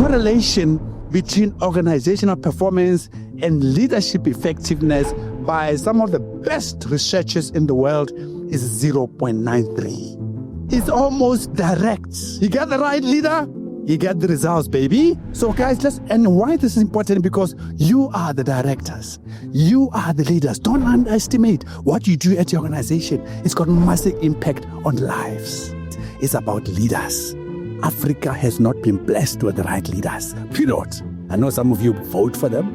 correlation between organizational performance and leadership effectiveness by some of the best researchers in the world is 0.93. It's almost direct. You get the right leader, you get the results, baby. So guys, and why this is important, because you are the directors. You are the leaders. Don't underestimate what you do at your organization. It's got massive impact on lives. It's about leaders. Africa has not been blessed with the right leaders. Period. I know some of you vote for them.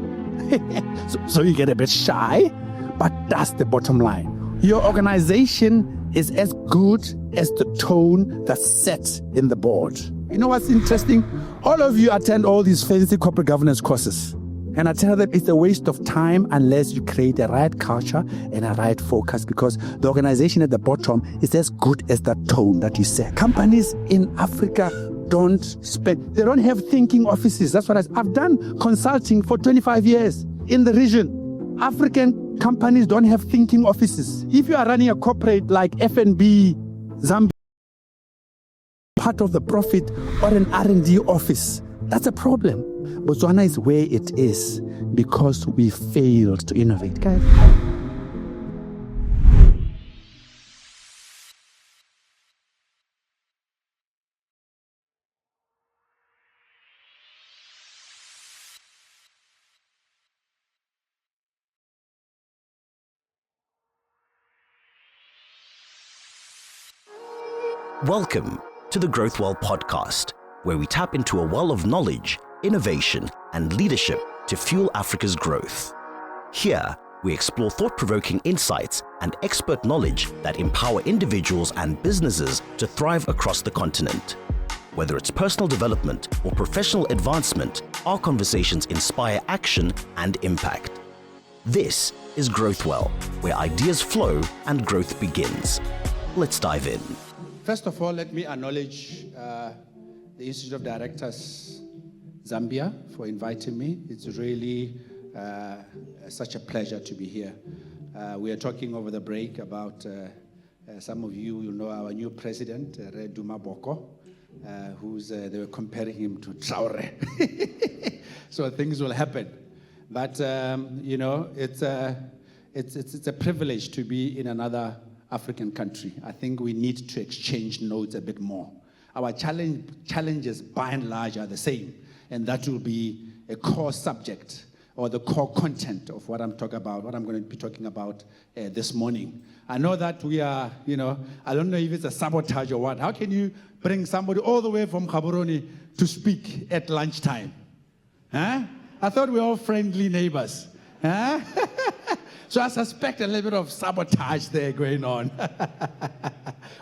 so you get a bit shy, but that's the bottom line. Your organization is as good as the tone that's set in the board. You know what's interesting? All of you attend all these fancy corporate governance courses. And I tell them it's a waste of time unless you create a right culture and a right focus, because the organization at the bottom is as good as that tone that you set. Companies in Africa they don't have thinking offices. That's what I've done consulting for 25 years in the region. African companies don't have thinking offices. If you are running a corporate like FNB, Zambia, part of the profit, or an R&D office, that's a problem. Botswana is where it is because we failed to innovate, guys. Welcome to the GrowthWell Podcast, where we tap into a well of knowledge, innovation, and leadership to fuel Africa's growth. Here, we explore thought-provoking insights and expert knowledge that empower individuals and businesses to thrive across the continent. Whether it's personal development or professional advancement, our conversations inspire action and impact. This is GrowthWell, where ideas flow and growth begins. Let's dive in. First of all, let me acknowledge the Institute of Directors, Zambia, for inviting me. It's really such a pleasure to be here. We are talking over the break about, some of you will know our new president, Duma Boko, they were comparing him to Traore. So things will happen. But, it's a privilege to be in another African country. I think we need to exchange notes a bit more. Our challenges, by and large, are the same, and that will be a core subject or the core content of what I'm talking about, what I'm going to be talking about this morning. I know that we are, I don't know if it's a sabotage or what. How can you bring somebody all the way from Gaborone to speak at lunchtime? Huh? I thought we were all friendly neighbors. Huh? So I suspect a little bit of sabotage there going on.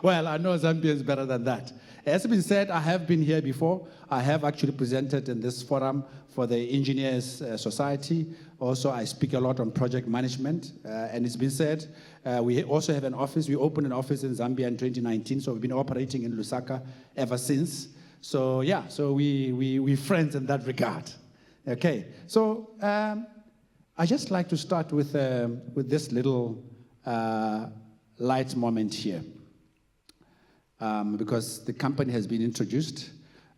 Well, I know Zambia is better than that. As has been said, I have been here before. I have actually presented in this forum for the Engineers Society. Also, I speak a lot on project management. And it's been said, we also have an office. We opened an office in Zambia in 2019, so we've been operating in Lusaka ever since. So yeah, so we're friends in that regard. Okay, so I just like to start with this little light moment here, because the company has been introduced,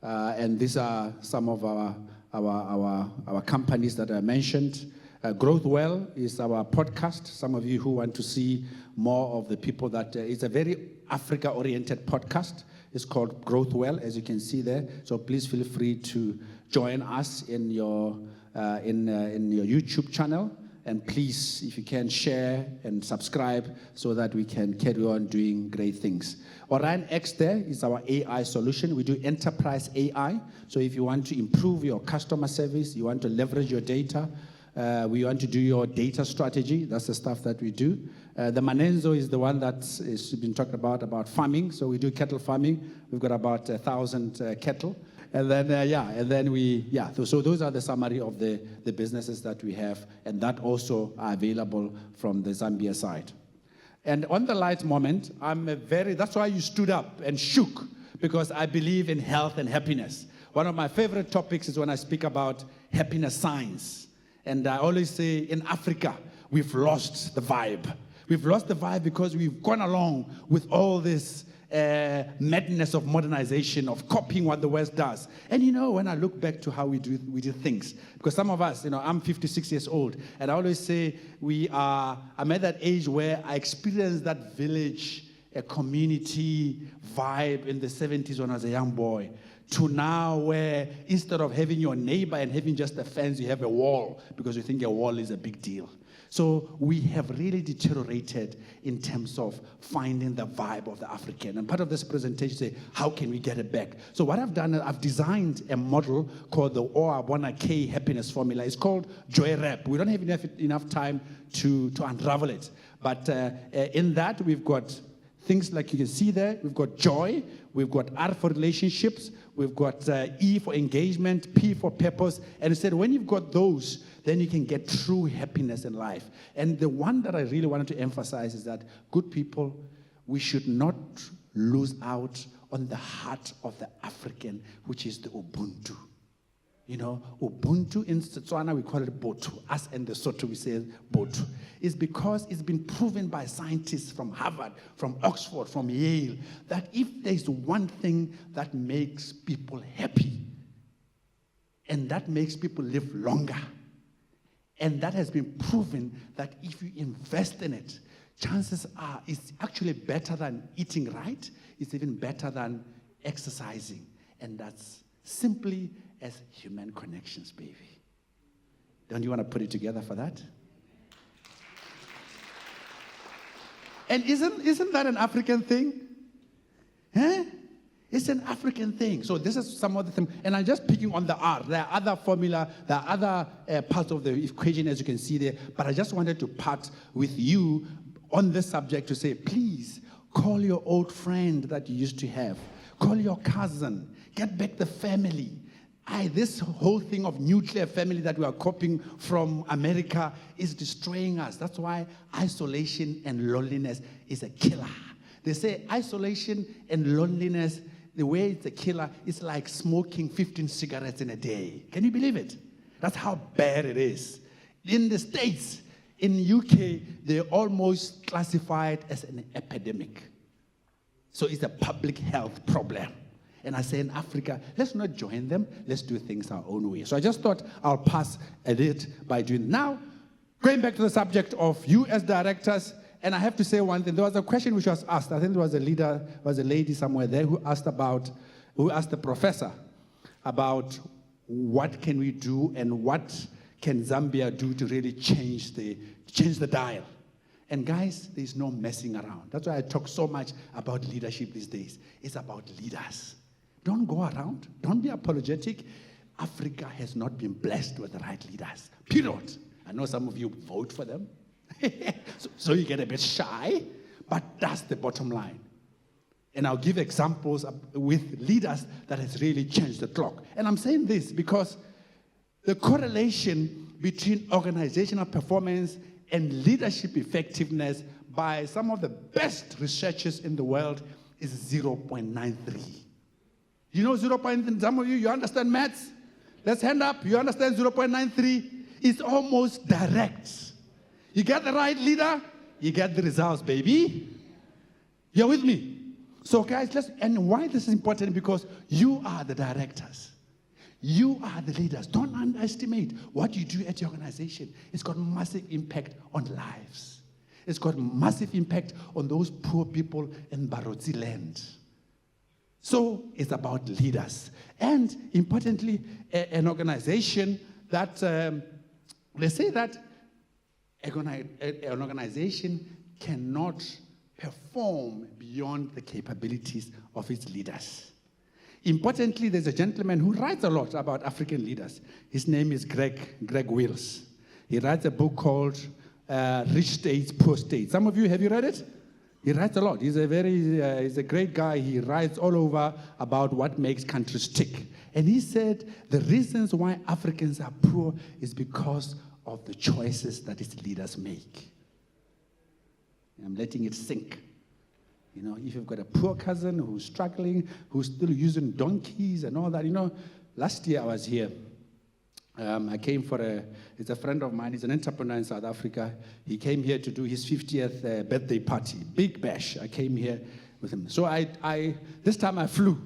and these are some of our companies that I mentioned. GrowthWell is our podcast. Some of you who want to see more of the people that it's a very Africa-oriented podcast. It's called GrowthWell, as you can see there. So please feel free to join us in your YouTube channel, and please, if you can, share and subscribe so that we can carry on doing great things. Orion X there is our AI solution. We do enterprise AI. So if you want to improve your customer service, you want to leverage your data, we want to do your data strategy. That's the stuff that we do. The Manenzo is the one that has been talked about farming. So we do cattle farming. We've got about 1,000 cattle. And then, so those are the summary of the businesses that we have, and that also are available from the Zambia side. And on the light moment, that's why you stood up and shook, because I believe in health and happiness. One of my favorite topics is when I speak about happiness science. And I always say, in Africa, we've lost the vibe. We've lost the vibe because we've gone along with all this madness of modernization, of copying what the West does. And when I look back to how we do things, because some of us, I'm 56 years old, and I always say I'm at that age where I experienced that village, a community vibe in the 70s when I was a young boy, to now where instead of having your neighbor and having just a fence, you have a wall because you think a wall is a big deal. So we have really deteriorated in terms of finding the vibe of the African. And part of this presentation say, how can we get it back? So what I've done is I've designed a model called the Oabona K happiness formula. It's called Joy Rap. We don't have enough time to unravel it. But in that, we've got things like you can see there. We've got joy. We've got R for relationships. We've got E for engagement, P for purpose. And it said when you've got those, then you can get true happiness in life. And the one that I really wanted to emphasize is that good people, we should not lose out on the heart of the African, which is the Ubuntu. Ubuntu in Setswana, we call it Botu. Us and the Soto, we say Botu. It's because it's been proven by scientists from Harvard, from Oxford, from Yale, that if there's one thing that makes people happy, and that makes people live longer, and that has been proven that if you invest in it, chances are it's actually better than eating right. It's even better than exercising. And that's simply as human connections, baby. Don't you want to put it together for that? And isn't that an African thing? Huh? It's an African thing. So this is some of the things. And I'm just picking on the R. There are other formula, there are other parts of the equation, as you can see there. But I just wanted to part with you on this subject to say, please, call your old friend that you used to have. Call your cousin. Get back the family. This whole thing of nuclear family that we are copying from America is destroying us. That's why isolation and loneliness is a killer. They say isolation and loneliness, the way it's a killer, is like smoking 15 cigarettes in a day. Can you believe it? That's how bad it is. In the States, in the UK, they're almost classified as an epidemic. So it's a public health problem. And I say in Africa, let's not join them. Let's do things our own way. So I just thought I'll pass at it by doing. Now, going back to the subject of you as directors, and I have to say one thing. There was a question which was asked. I think there was a lady somewhere there who asked the professor about what can we do and what can Zambia do to really change the dial. And guys, there's no messing around. That's why I talk so much about leadership these days. It's about leaders. Don't go around. Don't be apologetic. Africa has not been blessed with the right leaders. Period. I know some of you vote for them. so you get a bit shy, but that's the bottom line. And I'll give examples with leaders that has really changed the clock. And I'm saying this because the correlation between organizational performance and leadership effectiveness by some of the best researchers in the world is 0.93. You know 0.93? Some of you understand maths? Let's hand up. You understand 0.93? It's almost direct. You get the right leader, you get the results, baby. You're with me? So guys, and why this is important? Because you are the directors. You are the leaders. Don't underestimate what you do at your organization. It's got massive impact on lives. It's got massive impact on those poor people in Barotsi land. So it's about leaders. And importantly, an organization that, they say that an organization cannot perform beyond the capabilities of its leaders. Importantly, there's a gentleman who writes a lot about African leaders. His name is Greg Wills. He writes a book called Rich States, Poor States. Some of you, have you read it? He writes a lot. He's a great guy. He writes all over about what makes countries tick. And he said the reasons why Africans are poor is because of the choices that its leaders make. I'm letting it sink. You know, if you've got a poor cousin who's struggling, who's still using donkeys and all that, last year I was here. I came it's a friend of mine, he's an entrepreneur in South Africa. He came here to do his 50th birthday party, big bash. I came here with him. So this time I flew,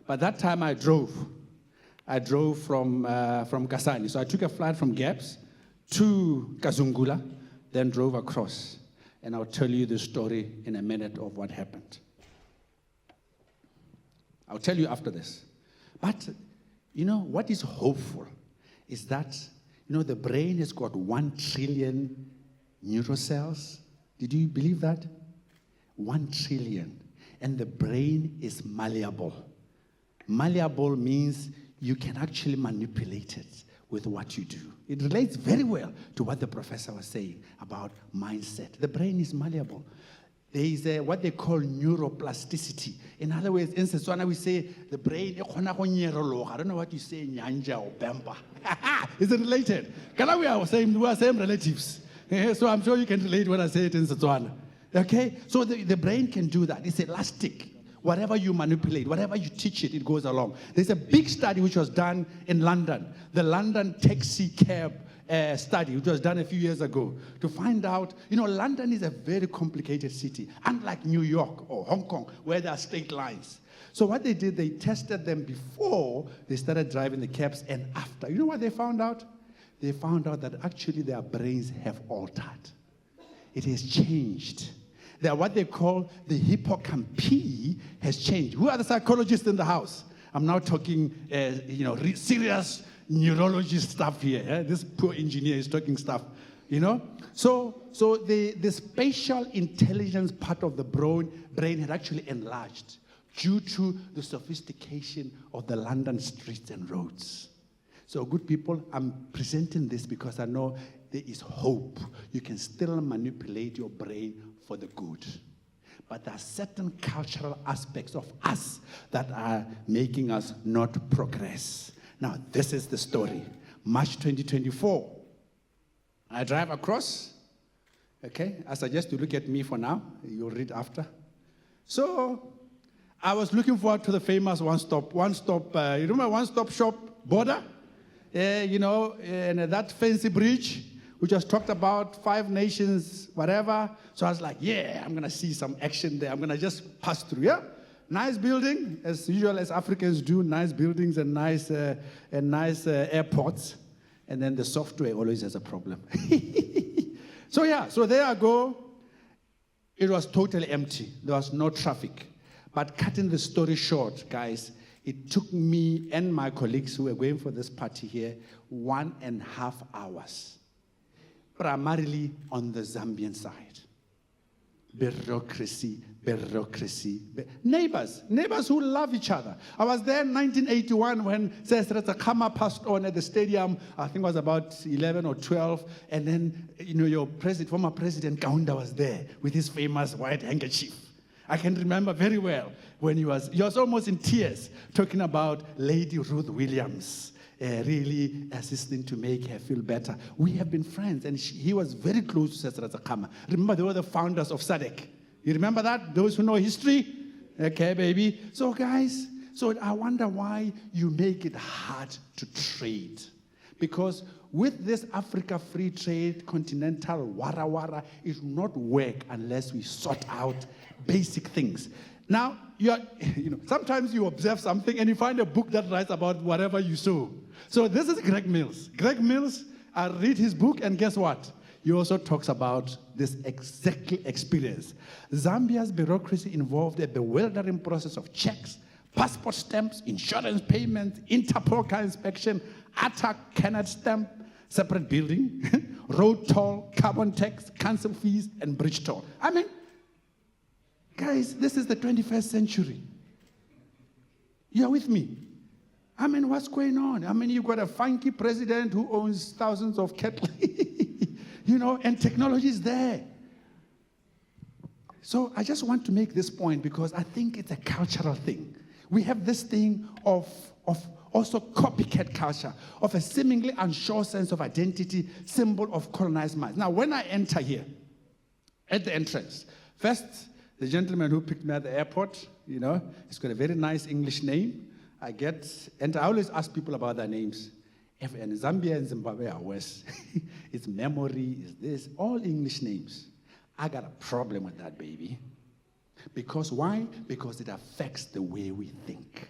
but that time I drove. I drove from Kasani. So I took a flight from Gaps to Kazungula, then drove across. And I'll tell you the story in a minute of what happened. I'll tell you after this. But, what is hopeful is that, the brain has got 1 trillion neurocells. Did you believe that? 1 trillion. And the brain is malleable. Malleable means you can actually manipulate it with what you do. It relates very well to what the professor was saying about mindset. The brain is malleable. There is what they call neuroplasticity. In other words, in Setswana we say the brain, I don't know what you say, nyanja or bemba. Is it related? We are same relatives. So I'm sure you can relate when I say it in Setswana. Okay? So the brain can do that. It's elastic. Whatever you manipulate, whatever you teach it, it goes along. There's a big study which was done in London, the London taxi cab study, which was done a few years ago, to find out, London is a very complicated city, unlike New York or Hong Kong, where there are straight lines. So what they did, they tested them before they started driving the cabs and after. You know what they found out? They found out that actually their brains have altered. It has changed. What they call the hippocampus has changed. Who are the psychologists in the house? I'm now talking, serious neurologist stuff here. This poor engineer is talking stuff, So the spatial intelligence part of the brain had actually enlarged due to the sophistication of the London streets and roads. So good people, I'm presenting this because I know there is hope. You can still manipulate your brain for the good. But there are certain cultural aspects of us that are making us not progress. Now, this is the story. March 2024. I drive across. Okay, I suggest you look at me for now. You'll read after. So, I was looking forward to the famous one-stop, you remember one-stop shop border? And that fancy bridge, which was talked about, 5 nations, whatever. So I was like, I'm going to see some action there. I'm going to just pass through, Nice building, as usual as Africans do, nice buildings and nice airports. And then the software always has a problem. So there I go. It was totally empty. There was no traffic. But cutting the story short, guys, it took me and my colleagues who were going for this party here 1.5 hours. Primarily on the Zambian side. Bureaucracy. Neighbors who love each other. I was there in 1981 when Sesreta Kama passed on at the stadium. I think it was about 11 or 12. And then, your former president Kaunda was there with his famous white handkerchief. I can remember very well when he was almost in tears talking about Lady Ruth Williams. Really assisting to make her feel better. We have been friends, and he was very close to Sesreta Kama. Remember, they were the founders of SADC. You remember that? Those who know history? Okay, baby. So, guys, I wonder why you make it hard to trade. Because with this Africa free trade, continental wara, it will not work unless we sort out basic things. Now, sometimes you observe something and you find a book that writes about whatever you saw. So this is Greg Mills. Greg Mills, I read his book, and guess what? He also talks about this exactly experience. Zambia's bureaucracy involved a bewildering process of checks, passport stamps, insurance payments, Interpol car inspection, ATAC Kenneth stamp, separate building, road toll, carbon tax, council fees, and bridge toll. I mean, guys, this is the 21st century. You're with me? I mean, what's going on? I mean, you've got a funky president who owns thousands of cattle, and technology is there. So I just want to make this point because I think it's a cultural thing. We have this thing of also copycat culture, of a seemingly unsure sense of identity, symbol of colonized minds. Now, when I enter here, at the entrance, first, the gentleman who picked me at the airport, he's got a very nice English name. And I always ask people about their names. And Zambia and Zimbabwe are worse. It's memory, it's this, all English names. I got a problem with that, baby. Because why? Because it affects the way we think.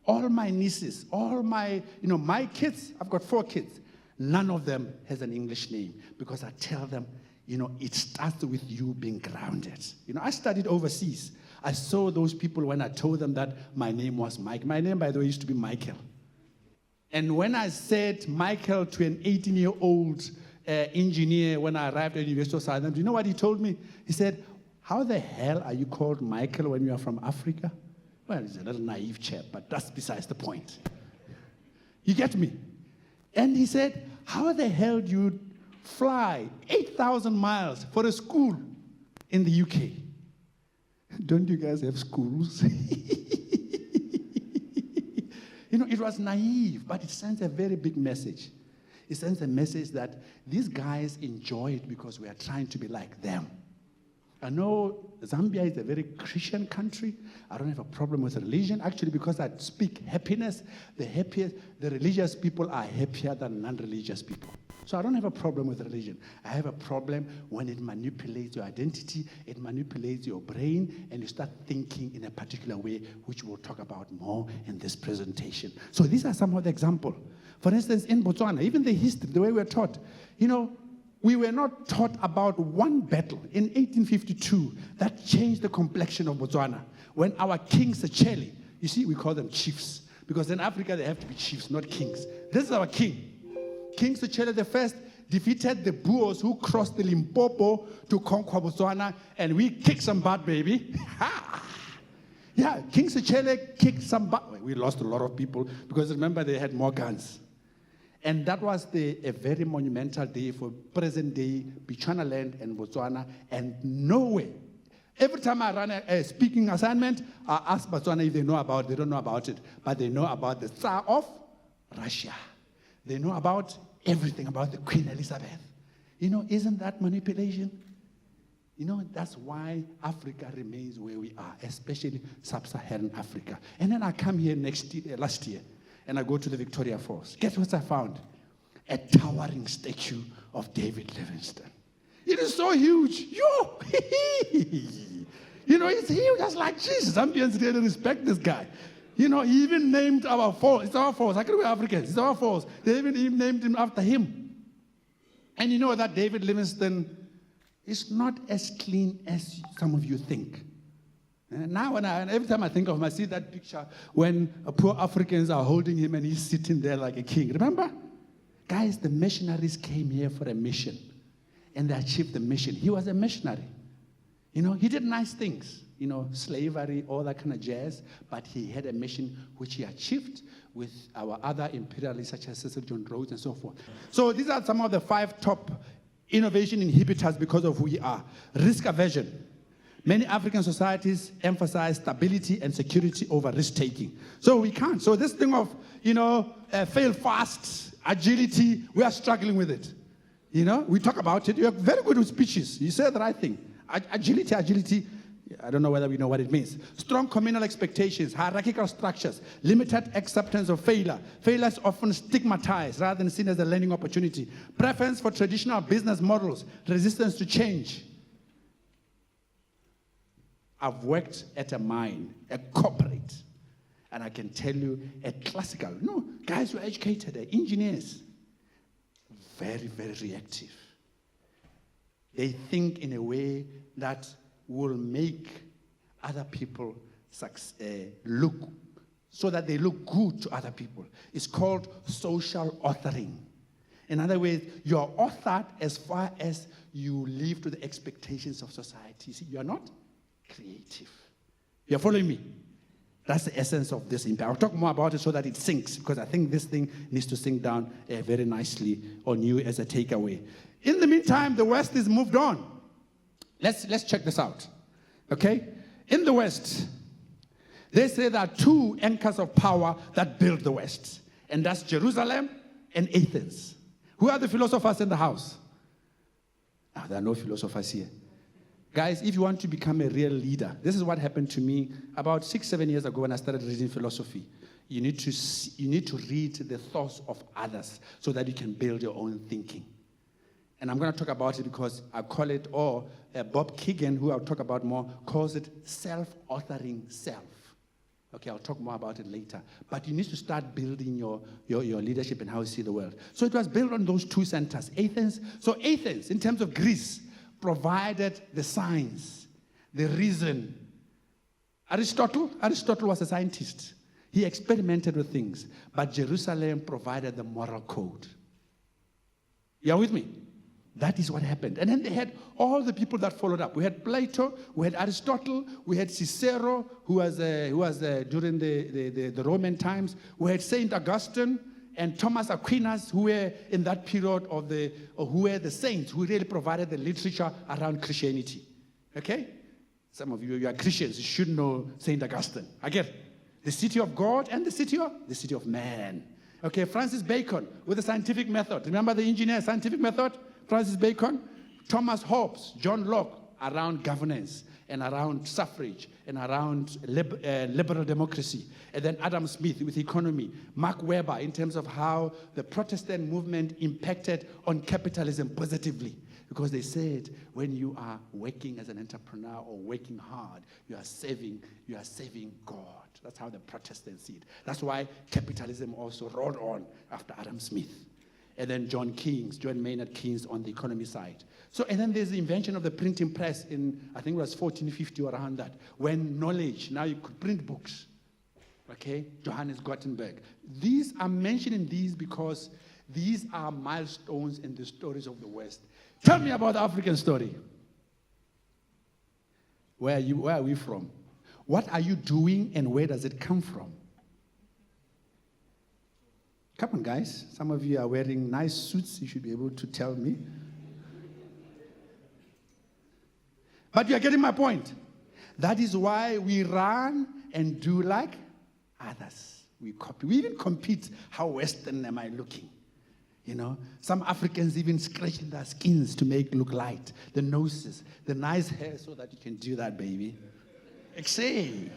All my nieces, all my, my kids, I've got 4 kids. None of them has an English name because I tell them, it starts with you being grounded. I studied overseas. I saw those people when I told them that my name was Mike. My name, by the way, used to be Michael. And when I said Michael to an 18-year-old engineer when I arrived at the University of Southern, do you know what he told me? He said, how the hell are you called Michael when you are from Africa? Well, he's a little naive chap, but that's besides the point. You get me? And he said, how the hell do you fly 8,000 miles for a school in the UK? Don't you guys have schools? It was naive, but it sends a very big message. It sends a message that these guys enjoy it because we are trying to be like them. I know Zambia is a very Christian country. I don't have a problem with religion. Actually, because I speak happiness, the religious people are happier than non-religious people. So I don't have a problem with religion. I have a problem when it manipulates your identity, it manipulates your brain, and you start thinking in a particular way, which we'll talk about more in this presentation. So these are some of the examples. For instance, in Botswana, even the history, the way we're taught, we were not taught about one battle in 1852 that changed the complexion of Botswana. When our king Sechele, you see, we call them chiefs, because in Africa they have to be chiefs, not kings. This is our king. King Sechele I defeated the Boers who crossed the Limpopo to conquer Botswana, and we kicked some butt, baby. Yeah, King Sechele kicked some butt. We lost a lot of people because remember they had more guns. And that was a very monumental day for present-day Bechuanaland and Botswana, and Norway. Every time I run a speaking assignment, I ask Botswana if they know about it. They don't know about it, but they know about the Tsar of Russia. They know about everything about the Queen Elizabeth. Isn't that manipulation? That's why Africa remains where we are, especially sub-Saharan Africa. And then I come here last year, and I go to the Victoria Falls. Guess what I found? A towering statue of David Livingstone. It is so huge. Yo! It's huge. That's like, Jesus, Zambians really respect this guy. He even named our falls. It's our falls. How can we be Africans? It's our falls. They even named him after him. And you know that David Livingstone is not as clean as some of you think. And now, every time I think of him, I see that picture when poor Africans are holding him and he's sitting there like a king. Remember? Guys, the missionaries came here for a mission, and they achieved the mission. He was a missionary. He did nice things, slavery, all that kind of jazz, but he had a mission which he achieved with our other imperialists such as Cecil John Rhodes and so forth. So these are some of the 5 top innovation inhibitors because of who we are. Risk aversion. Many African societies emphasize stability and security over risk-taking. So we can't. So this thing of, fail fast, agility, we are struggling with it. We talk about it. You're very good with speeches. You said the right thing. Agility, I don't know whether we know what it means. Strong communal expectations, hierarchical structures, limited acceptance of failure. Failure is often stigmatized rather than seen as a learning opportunity. Preference for traditional business models, resistance to change. I've worked at a mine, a corporate, and I can tell you a classical. Guys who are educated, they're engineers. Very, very reactive. They think in a way that will make other people look, so that they look good to other people. It's called social authoring. In other words, you're authored as far as you live to the expectations of society. See, you're not creative. You're following me? That's the essence of this impact. I'll talk more about it so that it sinks, because I think this thing needs to sink down very nicely on you as a takeaway. In the meantime, the West has moved on. Let's check this out. Okay? In the West, they say there are 2 anchors of power that build the West, and that's Jerusalem and Athens. Who are the philosophers in the house? There are no philosophers here. Guys, if you want to become a real leader, this is what happened to me about 6-7 years ago when I started reading philosophy. You need to read the thoughts of others so that you can build your own thinking. And I'm going to talk about it because I call it, or Bob Keegan, who I'll talk about more, calls it self-authoring self. Okay, I'll talk more about it later. But you need to start building your leadership and how you see the world. So it was built on those two centers, Athens. So Athens, in terms of Greece, provided the science, the reason. Aristotle was a scientist. He experimented with things. But Jerusalem provided the moral code. You are with me? That is what happened. And then they had all the people that followed up. We had Plato, we had Aristotle, we had Cicero, who was during the Roman times. We had Saint Augustine and Thomas Aquinas, who were in that period who were the saints who really provided the literature around Christianity. Okay? Some of you are Christians, you should know Saint Augustine. Again, the city of God and the city of man. Okay, Francis Bacon with the scientific method. Remember the engineer scientific method? Francis Bacon, Thomas Hobbes, John Locke, around governance and around suffrage and around liberal democracy. And then Adam Smith with economy. Mark Webber in terms of how the Protestant movement impacted on capitalism positively. Because they said when you are working as an entrepreneur or working hard, you are saving God. That's how the Protestants see it. That's why capitalism also rolled on after Adam Smith. And then John Maynard Keynes on the economy side. So, and then there's the invention of the printing press in, I think it was 1450 or around that, when knowledge, now you could print books. Okay, Johannes Gutenberg. I'm mentioning these because these are milestones in the stories of the West. Tell me about the African story. Where are we from? What are you doing and where does it come from? Come on, guys. Some of you are wearing nice suits. You should be able to tell me. But you are getting my point. That is why we run and do like others. We copy. We even compete. How Western am I looking? You know, some Africans even scratching their skins to make look light. The noses, the nice hair, so that you can do that, baby. Say.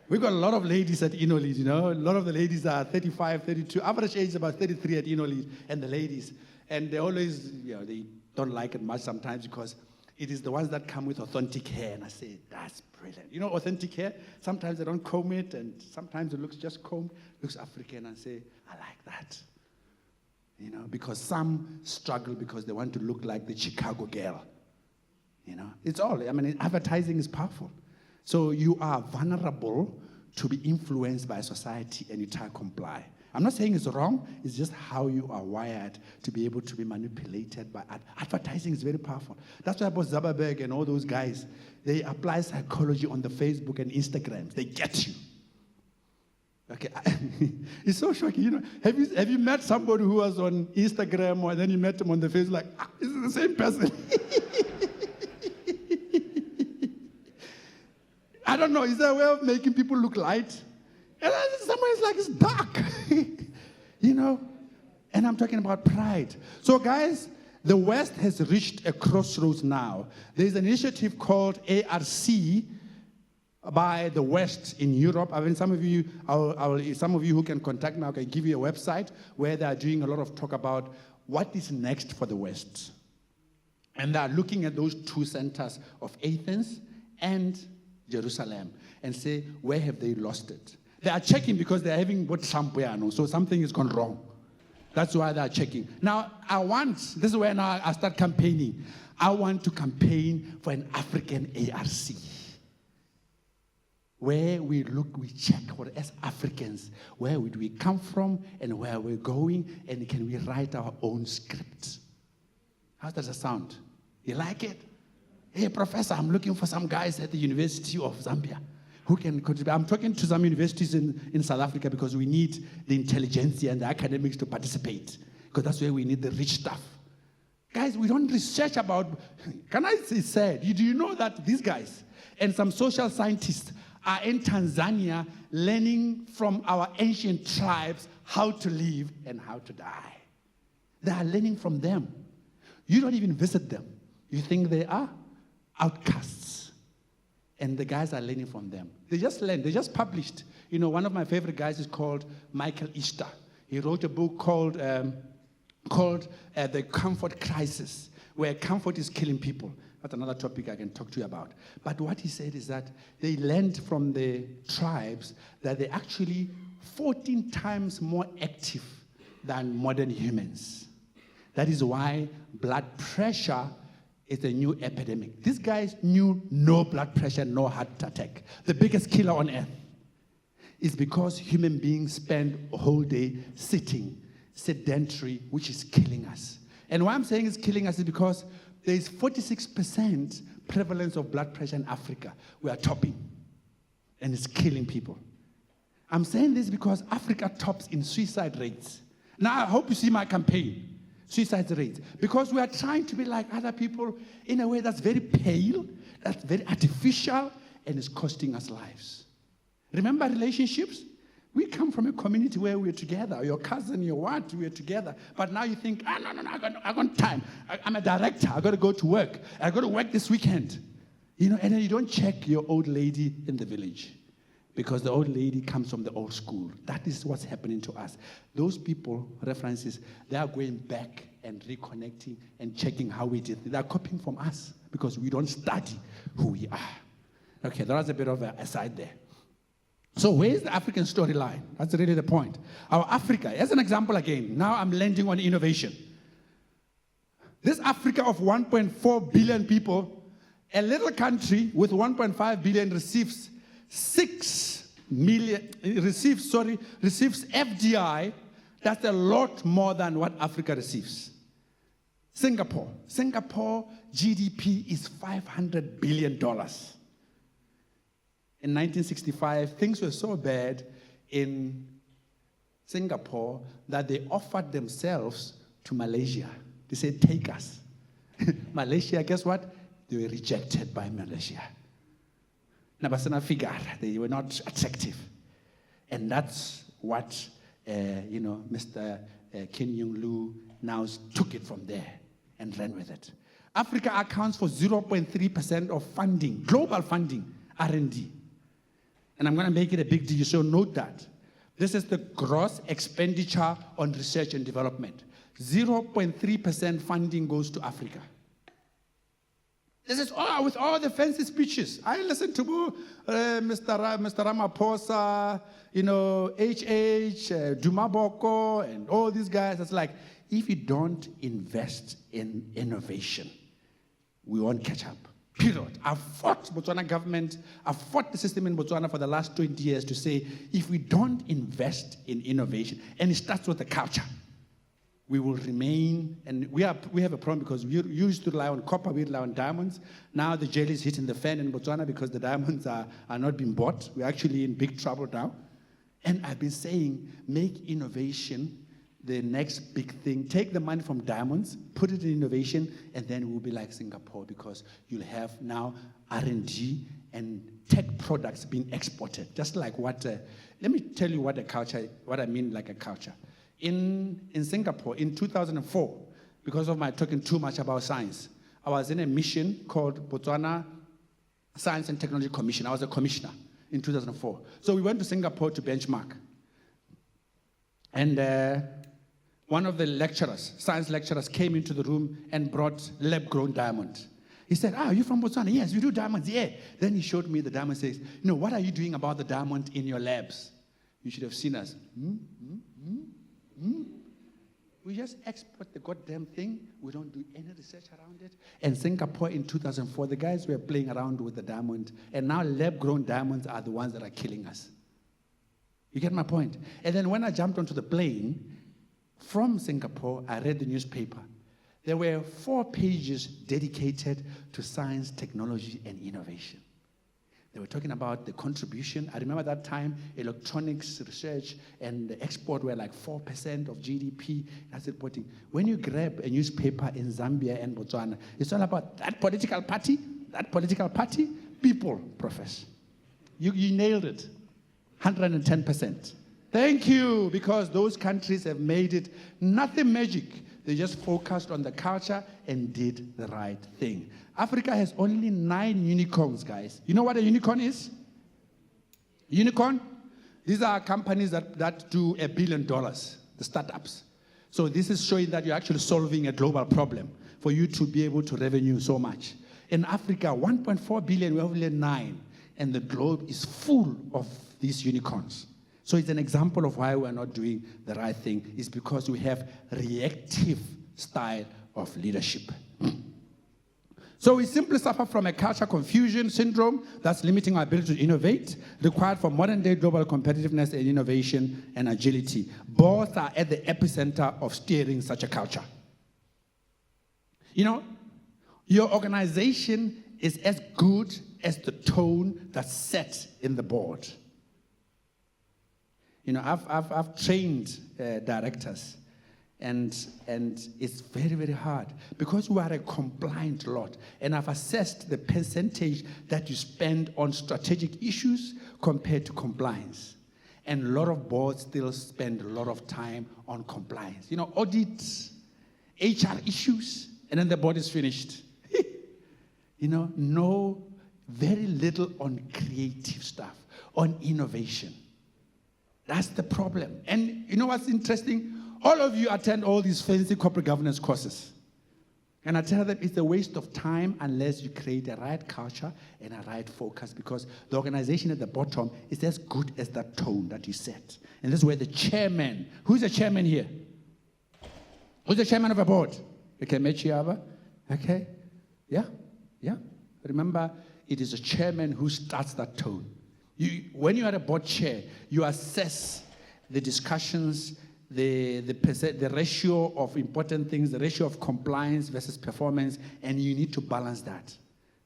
We've got a lot of ladies at InnoLead, you know. A lot of the ladies are 35, 32. Average age is about 33 at InnoLead, and the ladies. And they always, they don't like it much sometimes because it is the ones that come with authentic hair. And I say, that's brilliant. You know, authentic hair, sometimes they don't comb it, and sometimes it looks just combed, looks African, and say, I like that. You know, because some struggle because they want to look like the Chicago girl. You know, it's all, advertising is powerful. So you are vulnerable to be influenced by society and you try to comply. I'm not saying it's wrong, it's just how you are wired to be able to be manipulated by advertising is very powerful. That's why Boss Zuckerberg and all those guys, they apply psychology on the Facebook and Instagram. They get you. Okay, it's so shocking. You know, have you met somebody who was on Instagram and then you met them on the Facebook, like, this is the same person? I don't know, is there a way of making people look light? And somewhere it's like it's dark. You know? And I'm talking about pride. So guys, the West has reached a crossroads now. There's an initiative called ARC by the West in Europe. Some of you who can contact me, I can give you a website where they are doing a lot of talk about what is next for the West. And they are looking at those two centers of Athens and Jerusalem and say, where have they lost it? They are checking because they are having what somewhere, so something has gone wrong. That's why they are checking. Now, this is where now I start campaigning. I want to campaign for an African ARC. Where we check as Africans, where would we come from and where we're going, and can we write our own script? How does that sound? You like it? Hey, Professor, I'm looking for some guys at the University of Zambia who can contribute. I'm talking to some universities in South Africa because we need the intelligentsia and the academics to participate because that's where we need the rich stuff. Guys, we don't research about, can I say sad? Do you know that these guys and some social scientists are in Tanzania learning from our ancient tribes how to live and how to die? They are learning from them. You don't even visit them. You think they are outcasts. And the guys are learning from them. They just learned. They just published. You know, one of my favorite guys is called Michael Easter. He wrote a book called called the comfort crisis, where comfort is killing people. That's another topic I can talk to you about. But what he said is that they learned from the tribes that they're actually 14 times more active than modern humans. That is why blood pressure is a new epidemic. These guys knew no blood pressure, no heart attack. The biggest killer on earth is because human beings spend a whole day sitting, sedentary, which is killing us. And why I'm saying it's killing us is because there is 46% prevalence of blood pressure in Africa. We are topping, and it's killing people. I'm saying this because Africa tops in suicide rates. Now, I hope you see my campaign, suicide rates, because we are trying to be like other people in a way that's very pale, that's very artificial, and is costing us lives. Remember relationships? We come from a community where we're together. Your cousin, your what, we're together. But now you think, no, I got time. I'm a director. I got to go to work. I got to work this weekend. And then you don't check your old lady in the village because the old lady comes from the old school. That is what's happening to us. Those people, references, they are going back and reconnecting and checking how we did. They are copying from us because we don't study who we are. Okay, that was a bit of an aside there. So where's the African storyline? That's really the point. Our Africa, as an example again, now I'm landing on innovation. This Africa of 1.4 billion people, a little country with 1.5 billion receives FDI. That's a lot more than what Africa receives. Singapore GDP is $500 billion. In 1965, things were so bad in Singapore that they offered themselves to Malaysia. They said, take us. Malaysia, guess what? They were rejected by Malaysia. Nabasana figure, they were not attractive. And that's what, Mr. Ken Young-Lu now took it from there and ran with it. Africa accounts for 0.3% of funding, global funding, R&D. And I'm going to make it a big deal, so note that. This is the gross expenditure on research and development. 0.3% funding goes to Africa. This is all with all the fancy speeches. I listened to Mr. Ramaphosa, Dumaboko, and all these guys. It's like, if you don't invest in innovation, we won't catch up. Period. I've fought Botswana government, I've fought the system in Botswana for the last 20 years to say, if we don't invest in innovation, and it starts with the culture, we will remain, and we have a problem because we used to rely on copper, we rely on diamonds. Now the jelly is hitting the fan in Botswana because the diamonds are not being bought. We're actually in big trouble now. And I've been saying, make innovation the next big thing. Take the money from diamonds, put it in innovation, and then we'll be like Singapore because you'll have now R&D and tech products being exported. Just like what, let me tell you what I mean like a culture. In Singapore, in 2004, because of my talking too much about science, I was in a mission called Botswana Science and Technology Commission. I was a commissioner in 2004. So we went to Singapore to benchmark. And one of the lecturers, science lecturers, came into the room and brought lab-grown diamond. He said, are you from Botswana? Yes, we do diamonds, yeah. Then he showed me the diamond, says, what are you doing about the diamond in your labs? You should have seen us. We just export the goddamn thing. We don't do any research around it. And Singapore in 2004, the guys were playing around with the diamond, and now lab-grown diamonds are the ones that are killing us. You get my point? And then when I jumped onto the plane, from Singapore, I read the newspaper. There were 4 pages dedicated to science, technology, and innovation. They were talking about the contribution. I remember that time, electronics research and the export were like 4% of GDP. That's reporting. When you grab a newspaper in Zambia and Botswana, it's all about that political party, people profess. You nailed it. 110%. Thank you, because those countries have made it nothing magic. They just focused on the culture and did the right thing. Africa has only 9 unicorns, guys. You know what a unicorn is? Unicorn? These are companies that do $1 billion, the startups. So this is showing that you're actually solving a global problem for you to be able to revenue so much. In Africa, 1.4 billion, we have only 9, and the globe is full of these unicorns. So it's an example of why we're not doing the right thing. It's because we have reactive style of leadership. So we simply suffer from a culture confusion syndrome that's limiting our ability to innovate, required for modern-day global competitiveness and innovation and agility. Both are at the epicenter of steering such a culture. You know, your organization is as good as the tone that's set in the board. You know, I've trained directors. And it's very, very hard because we are a compliant lot. And I've assessed the percentage that you spend on strategic issues compared to compliance. And a lot of boards still spend a lot of time on compliance. You know, audits, HR issues, and then the board is finished. You know, no, very little on creative stuff, on innovation. That's the problem. And you know what's interesting? All of you attend all these fancy corporate governance courses. And I tell them it's a waste of time unless you create a right culture and a right focus, because the organization at the bottom is as good as that tone that you set. And this is where the chairman, who's the chairman here? Who's the chairman of a board? Okay, Mechiava. Okay, yeah. Remember, it is the chairman who starts that tone. When you are a board chair, you assess the discussions, the ratio of important things, the ratio of compliance versus performance, and you need to balance that.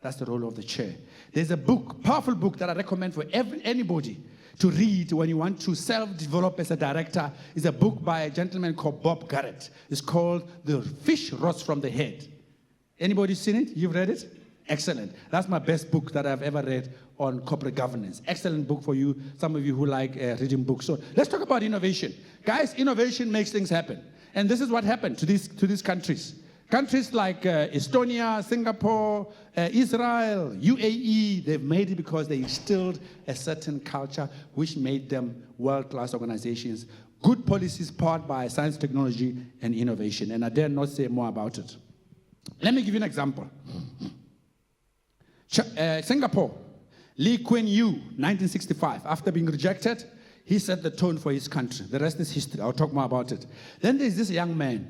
That's the role of the chair. There's a book, powerful book that I recommend for anybody to read when you want to self-develop as a director. It's a book by a gentleman called Bob Garrett. It's called The Fish Rots from the Head. Anybody seen it? You've read it? Excellent. That's my best book that I've ever read on corporate governance. Excellent book for you, some of you who like reading books. So let's talk about innovation. Guys, innovation makes things happen. And this is what happened to these countries. Countries like Estonia, Singapore, Israel, UAE, they've made it because they instilled a certain culture which made them world-class organizations. Good policies powered by science, technology, and innovation. And I dare not say more about it. Let me give you an example. Singapore, Lee Kuan Yew, 1965, after being rejected, he set the tone for his country. The rest is history. I'll talk more about it. Then there's this young man,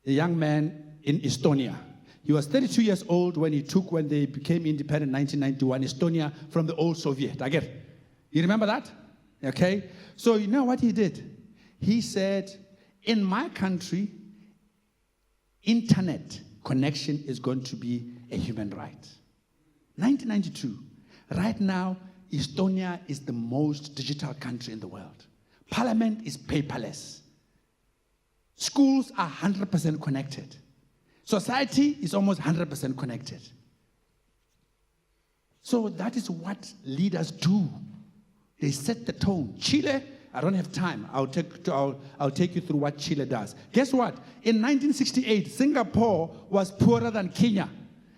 a young man in Estonia. He was 32 years old when they became independent in 1991, Estonia from the old Soviet. I get it. You remember that? Okay? So you know what he did? He said, in my country, internet connection is going to be a human right. 1992. Right now, Estonia is the most digital country in the world. Parliament is paperless. Schools are 100% connected. Society is almost 100% connected. So that is what leaders do. They set the tone. Chile, I don't have time. I'll take you through what Chile does. Guess what? In 1968, Singapore was poorer than Kenya.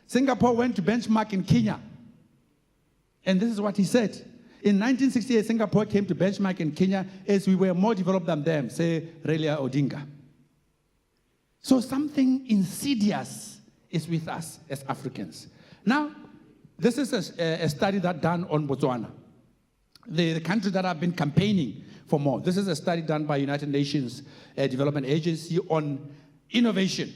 Singapore went to benchmark in Kenya. And this is what he said. In 1968, Singapore came to benchmark in Kenya as we were more developed than them, say Raila Odinga. So something insidious is with us as Africans. Now, this is a study that done on Botswana, the country that have been campaigning for more. This is a study done by United Nations Development Agency on innovation.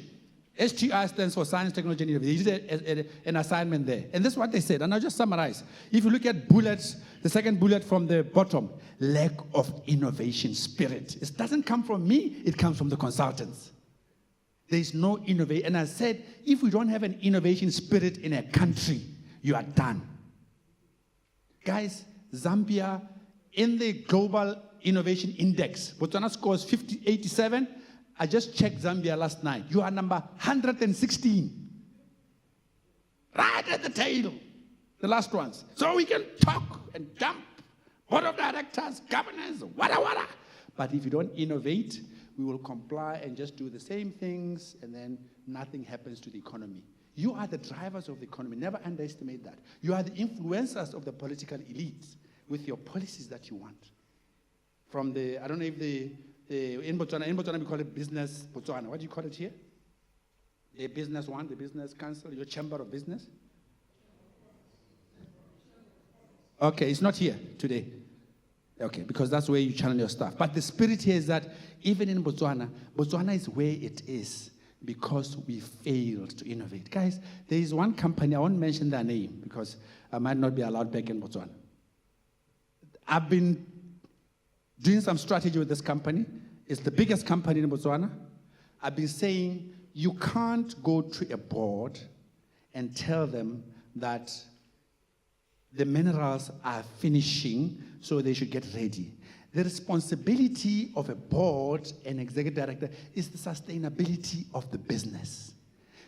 STI stands for Science, Technology, and Innovation. They did an assignment there. And this is what they said. And I'll just summarize. If you look at bullets, the second bullet from the bottom, lack of innovation spirit. It doesn't come from me. It comes from the consultants. There is no innovation. And I said, if we don't have an innovation spirit in a country, you are done. Guys, Zambia, in the Global Innovation Index, Botswana scores 87. I just checked Zambia last night. You are number 116. Right at the tail. The last ones. So we can talk and jump. Board of directors, governance, wada. But if you don't innovate, we will comply and just do the same things, and then nothing happens to the economy. You are the drivers of the economy. Never underestimate that. You are the influencers of the political elites with your policies that you want. From the, I don't know if In Botswana, we call it business Botswana. What do you call it here? The business one, the business council, your chamber of business? Okay, it's not here today. Okay, because that's where you channel your stuff. But the spirit here is that even in Botswana, Botswana is where it is because we failed to innovate. Guys, there is one company, I won't mention their name because I might not be allowed back in Botswana. I've been doing some strategy with this company. It's the biggest company in Botswana. I've been saying you can't go to a board and tell them that the minerals are finishing, so they should get ready. The responsibility of a board and executive director is the sustainability of the business.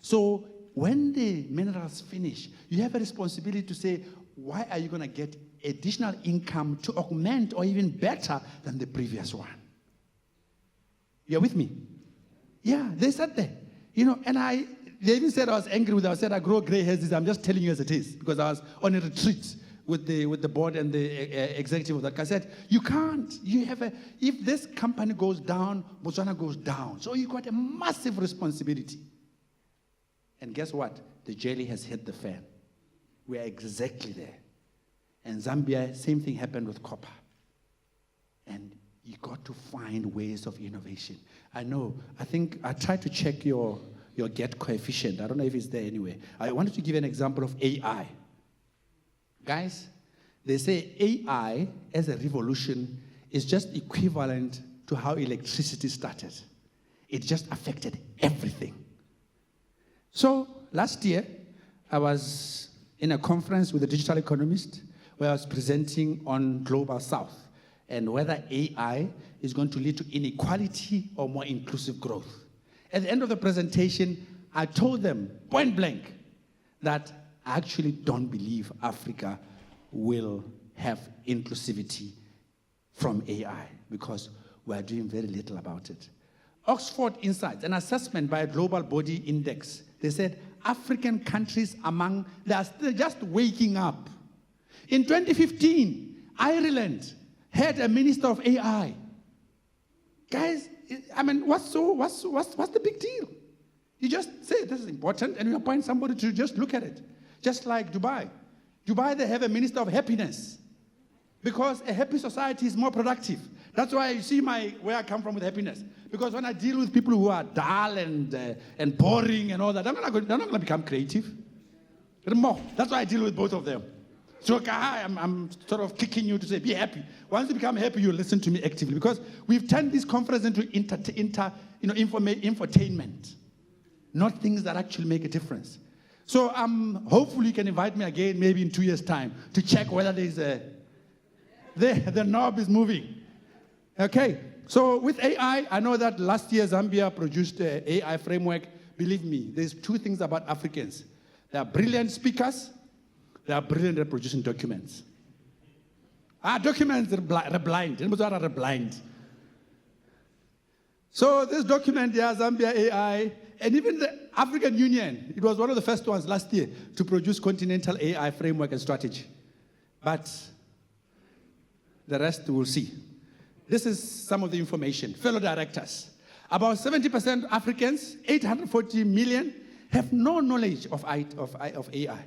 So when the minerals finish, you have a responsibility to say, why are you going to get additional income to augment or even better than the previous one? You're with me? Yeah, they said that. And they even said I was angry with them. I said I grow gray hairs. I'm just telling you as it is because I was on a retreat with the board and the executive of that. I said, you can't. If this company goes down, Botswana goes down. So you got a massive responsibility. And guess what? The jelly has hit the fan. We are exactly there. And Zambia, same thing happened with copper. And you got to find ways of innovation. I think I tried to check your get coefficient. I don't know if it's there anyway. I wanted to give an example of AI. Guys, they say AI as a revolution is just equivalent to how electricity started. It just affected everything. So last year, I was in a conference with a digital economist where I was presenting on Global South and whether AI is going to lead to inequality or more inclusive growth. At the end of the presentation, I told them point blank that I actually don't believe Africa will have inclusivity from AI because we are doing very little about it. Oxford Insights, an assessment by a global body index, they said African countries they are still just waking up. In 2015, Ireland had a minister of AI. Guys, what's the big deal? You just say this is important and you appoint somebody to just look at it. Just like Dubai. Dubai, they have a minister of happiness because a happy society is more productive. That's why you see where I come from with happiness. Because when I deal with people who are dull and boring and all that, they're not going to become creative. That's why I deal with both of them. So I'm sort of kicking you to say, be happy. Once you become happy, you listen to me actively. Because we've turned this conference into infotainment, not things that actually make a difference. So hopefully you can invite me again, maybe in 2 years' time, to check whether the knob is moving. Okay, so with AI, I know that last year Zambia produced an AI framework. Believe me, there's two things about Africans. They are brilliant speakers. They are brilliant at producing documents. Documents are blind. In Botswana are blind. So this document here, Zambia AI, and even the African Union, it was one of the first ones last year to produce continental AI framework and strategy. But the rest we'll see. This is some of the information. Fellow directors, about 70% Africans, 840 million, have no knowledge of AI.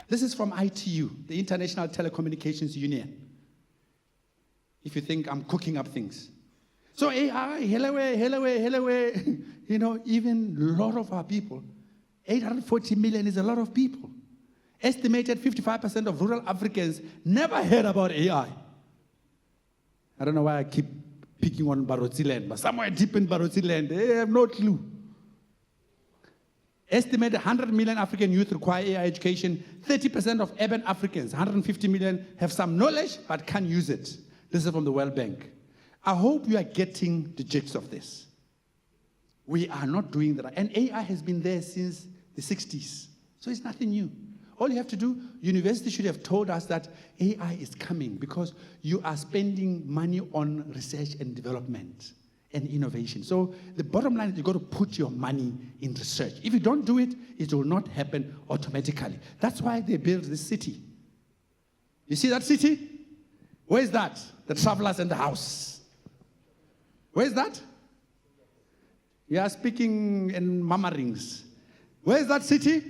This is from ITU, the International Telecommunications Union. If you think I'm cooking up things. So AI, hello, even a lot of our people, 840 million is a lot of people. Estimated 55% of rural Africans never heard about AI. I don't know why I keep picking on Barotsi land, but somewhere deep in Barotsi land, they have no clue. Estimated 100 million African youth require AI education. 30% of urban Africans, 150 million, have some knowledge but can't use it. This is from the World Bank. I hope you are getting the gist of this. We are not doing that. And AI has been there since the 60s. So it's nothing new. All you have to do, university should have told us that AI is coming because you are spending money on research and development and innovation. So the bottom line is you've got to put your money in research. If you don't do it, it will not happen automatically. That's why they built this city. You see that city? Where is that? The travelers and the house. Where's that? You are speaking in mama rings. Where's that city?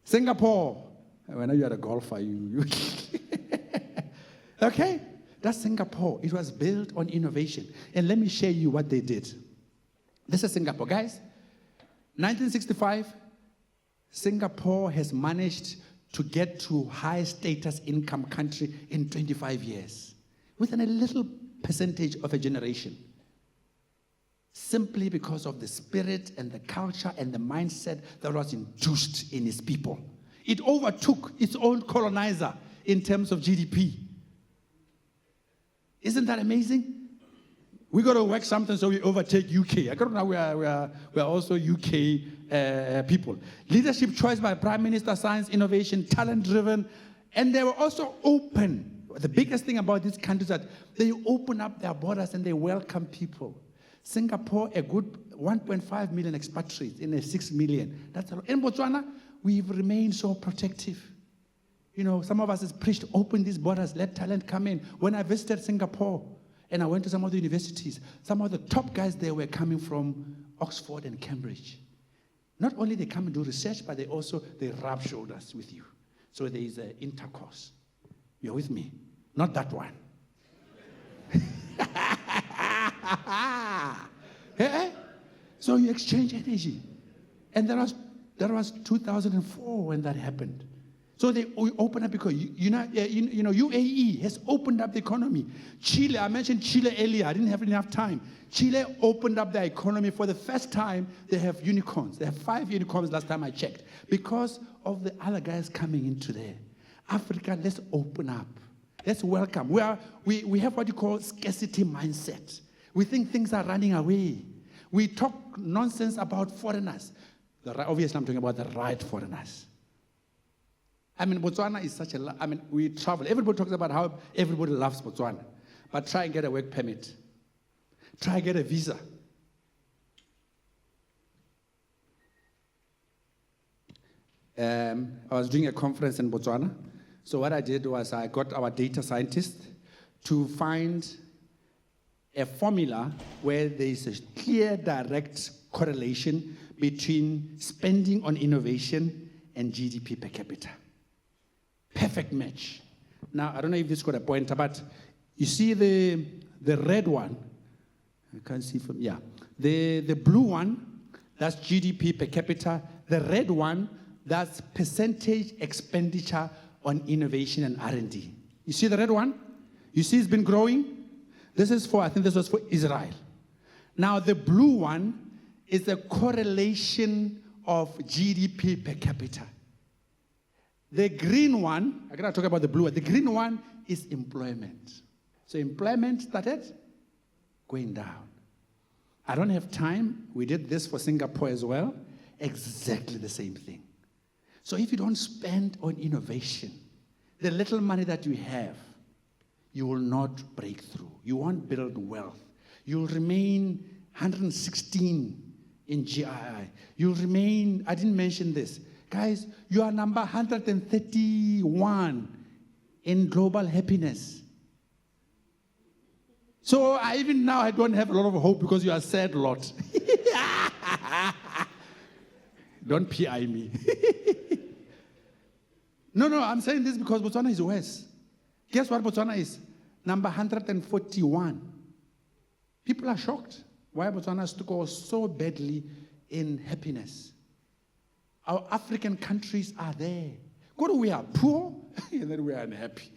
Singapore. When you are a golfer, you okay? That's Singapore. It was built on innovation. And let me share you what they did. This is Singapore. Guys, 1965, Singapore has managed to get to high status income country in 25 years. Within a little percentage of a generation. Simply because of the spirit and the culture and the mindset that was induced in its people. It overtook its own colonizer in terms of GDP. Isn't that amazing? We got to work something so we overtake UK. I don't know, we are also UK people. Leadership choice by Prime Minister, science, innovation, talent-driven. And they were also open. The biggest thing about these countries is that they open up their borders and they welcome people. Singapore, a good 1.5 million expatriates in a 6 million. That's a lot. In Botswana, we've remained so protective. You know, some of us has preached, open these borders, let talent come in. When I visited Singapore and I went to some of the universities, some of the top guys there were coming from Oxford and Cambridge. Not only they come and do research, but they rub shoulders with you. So there is an intercourse. You're with me? Not that one. So you exchange energy. And that was 2004 when that happened. So we opened up because UAE has opened up the economy. Chile, I mentioned Chile earlier. I didn't have enough time. Chile opened up their economy for the first time. They have unicorns. They have 5 unicorns last time I checked because of the other guys coming into there. Africa, let's open up. Let's welcome. We have what you call scarcity mindset. We think things are running away. We talk nonsense about foreigners. Obviously, I'm talking about the right foreigners. I mean, Botswana is such we travel. Everybody talks about how everybody loves Botswana. But try and get a work permit. Try and get a visa. I was doing a conference in Botswana. So what I did was I got our data scientists to find a formula where there is a clear, direct correlation between spending on innovation and GDP per capita. Perfect match. Now, I don't know if this got a pointer, but you see the red one. I can't see from, yeah. The blue one, that's GDP per capita. The red one, that's percentage expenditure on innovation and R&D. You see the red one? You see it's been growing? I think this was for Israel. Now, the blue one is the correlation of GDP per capita. The green one, I'm going to talk about the blue one. The green one is employment. So employment started going down. I don't have time. We did this for Singapore as well. Exactly the same thing. So if you don't spend on innovation, the little money that you have, you will not break through. You won't build wealth. You'll remain 116 in GII. You'll remain, I didn't mention this. Guys, you are number 131 in global happiness. So even now I don't have a lot of hope because you are sad a lot. Don't PI me. No, I'm saying this because Botswana is worse. Guess what Botswana is? Number 141. People are shocked why Botswana scores so badly in happiness. Our African countries are there. We are poor, and then we are unhappy.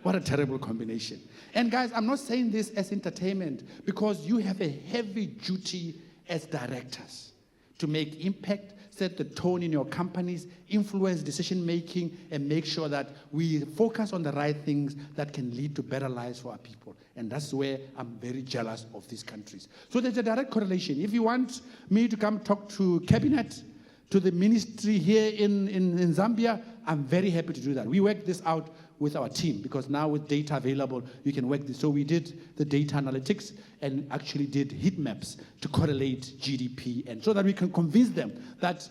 What a terrible combination. And guys, I'm not saying this as entertainment because you have a heavy duty as directors to make impact, set the tone in your companies, influence decision-making, and make sure that we focus on the right things that can lead to better lives for our people. And that's where I'm very jealous of these countries. So there's a direct correlation. If you want me to come talk to cabinet, to the ministry here in Zambia, I'm very happy to do that. We work this out with our team because now with data available, you can work this. So we did the data analytics and actually did heat maps to correlate GDP and so that we can convince them that,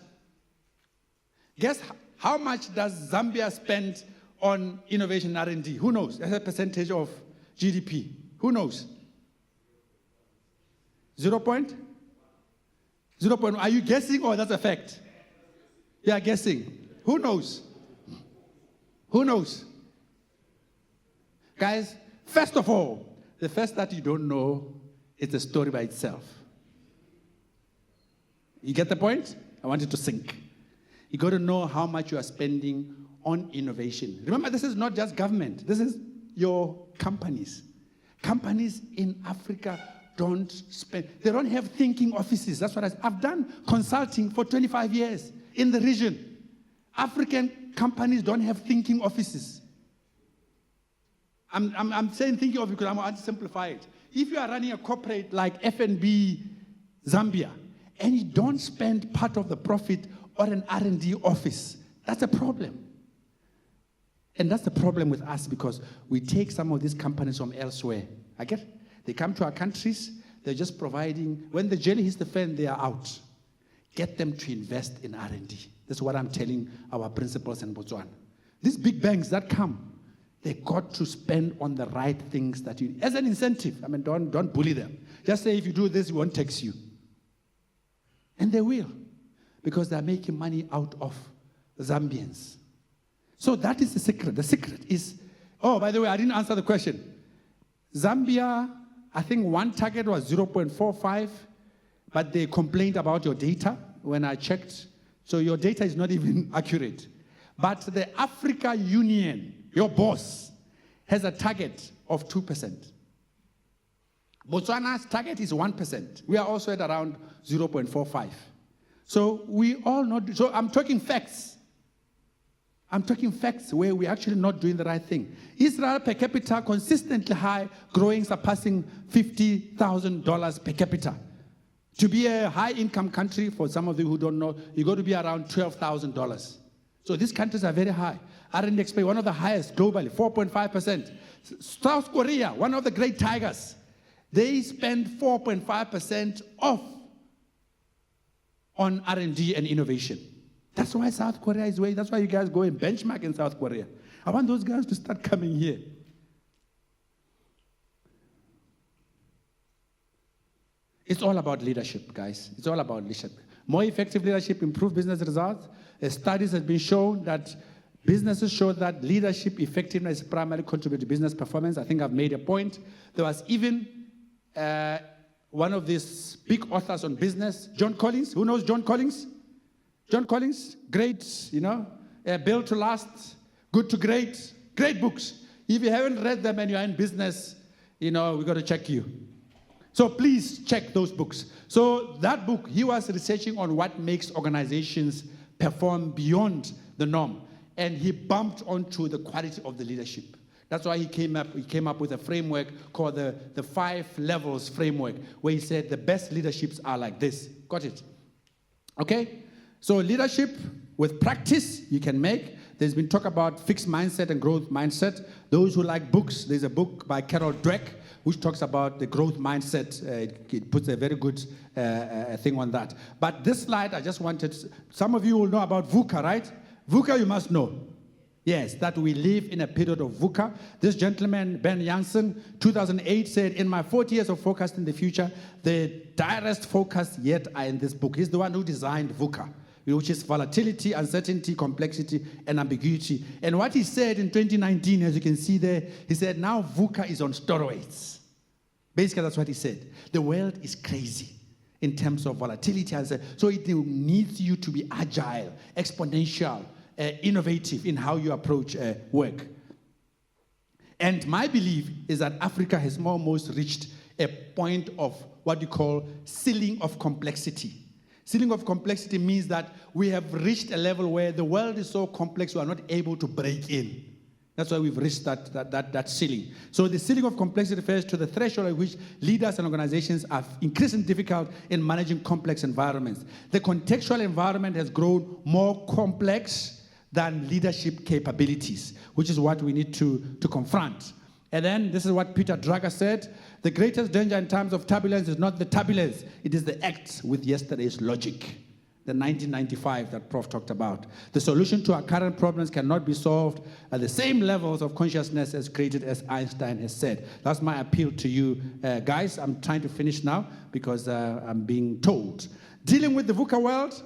guess how much does Zambia spend on innovation and R&D? Who knows? As a percentage of GDP. Who knows? 0 point? 0 point. Are you guessing or that's a fact? You are guessing. Who knows? Who knows? Guys, first of all, the first that you don't know is the story by itself. You get the point? I want it to sink. You got to know how much you are spending on innovation. Remember, this is not just government. This is your companies. Companies in Africa don't spend. They don't have thinking offices. That's what I've done consulting for 25 years in the region. African companies don't have thinking offices. I'm saying thinking of it because I want to simplify it. If you are running a corporate like FNB Zambia and you don't spend part of the profit on an R&D office, that's a problem. And that's the problem with us because we take some of these companies from elsewhere. I get it. They come to our countries, they're just providing, when the jelly hits the fan, they are out. Get them to invest in R&D. That's what I'm telling our principals in Botswana. These big banks that come, they got to spend on the right things that you, as an incentive. I mean, don't bully them. Just say, if you do this, we won't tax you. And they will, because they're making money out of Zambians. So that is the secret. The secret is, oh, by the way, I didn't answer the question. Zambia, I think one target was 0.45, but they complained about your data when I checked. So your data is not even accurate. But the Africa Union, your boss, has a target of 2%. Botswana's target is 1%. We are also at around 0.45. So we all know, so I'm talking facts. I'm talking facts where we're actually not doing the right thing. Israel per capita consistently high, growing, surpassing $50,000 per capita. To be a high-income country, for some of you who don't know, you got to be around $12,000. So these countries are very high. R&D expense, one of the highest globally, 4.5%. South Korea, one of the great tigers, they spend 4.5% off on R&D and innovation. That's why South Korea is way. That's why you guys go and benchmark in South Korea. I want those guys to start coming here. It's all about leadership, guys. It's all about leadership. More effective leadership, improved business results. Studies have been shown that businesses show that leadership effectiveness primarily contributes to business performance. I think I've made a point. There was even one of these big authors on business, John Collins. Who knows John Collins? John Collins, great, Built to Last, Good to Great, great books. If you haven't read them and you're in business, we got to check you. So please check those books. So that book, he was researching on what makes organizations perform beyond the norm. And he bumped onto the quality of the leadership. That's why he came up with a framework called the 5 levels framework, where he said the best leaderships are like this. Got it? Okay? So leadership with practice you can make. There's been talk about fixed mindset and growth mindset. Those who like books, there's a book by Carol Dweck which talks about the growth mindset. It puts a very good thing on that. But this slide, I just wanted, some of you will know about VUCA, right? VUCA you must know. Yes, that we live in a period of VUCA. This gentleman, Ben Jansen, 2008 said, in my 40 years of forecasting the future, the direst forecasts yet are in this book. He's the one who designed VUCA, which is volatility, uncertainty, complexity, and ambiguity. And what he said in 2019, as you can see there, he said, now VUCA is on steroids. Basically, that's what he said. The world is crazy in terms of volatility. So it needs you to be agile, exponential, innovative in how you approach work. And my belief is that Africa has almost reached a point of what you call ceiling of complexity. Ceiling of complexity means that we have reached a level where the world is so complex we are not able to break in. That's why we've reached that ceiling. So the ceiling of complexity refers to the threshold at which leaders and organizations are increasingly difficult in managing complex environments. The contextual environment has grown more complex than leadership capabilities, which is what we need to confront. And then this is what Peter Drucker said: the greatest danger in times of turbulence is not the turbulence, it is the act with yesterday's logic. the 1995 that Prof talked about. The solution to our current problems cannot be solved at the same levels of consciousness as created, as Einstein has said. That's my appeal to you, guys. I'm trying to finish now because I'm being told. Dealing with the VUCA world,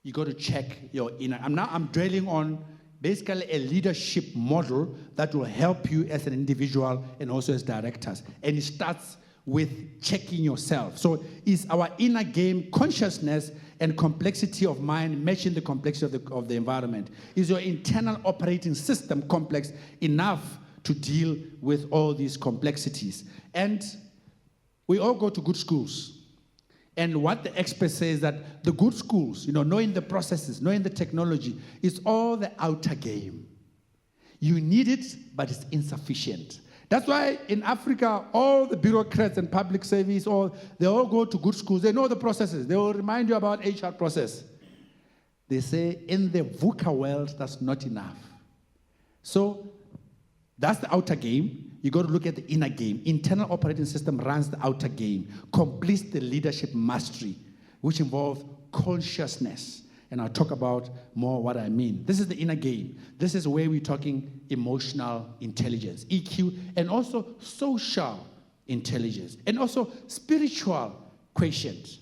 you got to check your inner. I'm dwelling on basically a leadership model that will help you as an individual and also as directors. And it starts with checking yourself. So is our inner game consciousness and complexity of mind matching the complexity of the environment? Is your internal operating system complex enough to deal with all these complexities? And we all go to good schools. And what the experts say is that the good schools, knowing the processes, knowing the technology, is all the outer game. You need it, but it's insufficient. That's why in Africa, all the bureaucrats and public service, they all go to good schools. They know the processes. They will remind you about HR process. They say in the VUCA world, that's not enough. So that's the outer game. You got to look at the inner game. Internal operating system runs the outer game, completes the leadership mastery, which involves consciousness. And I'll talk about more what I mean. This is the inner game. This is where we're talking emotional intelligence, EQ, and also social intelligence, and also spiritual quotient.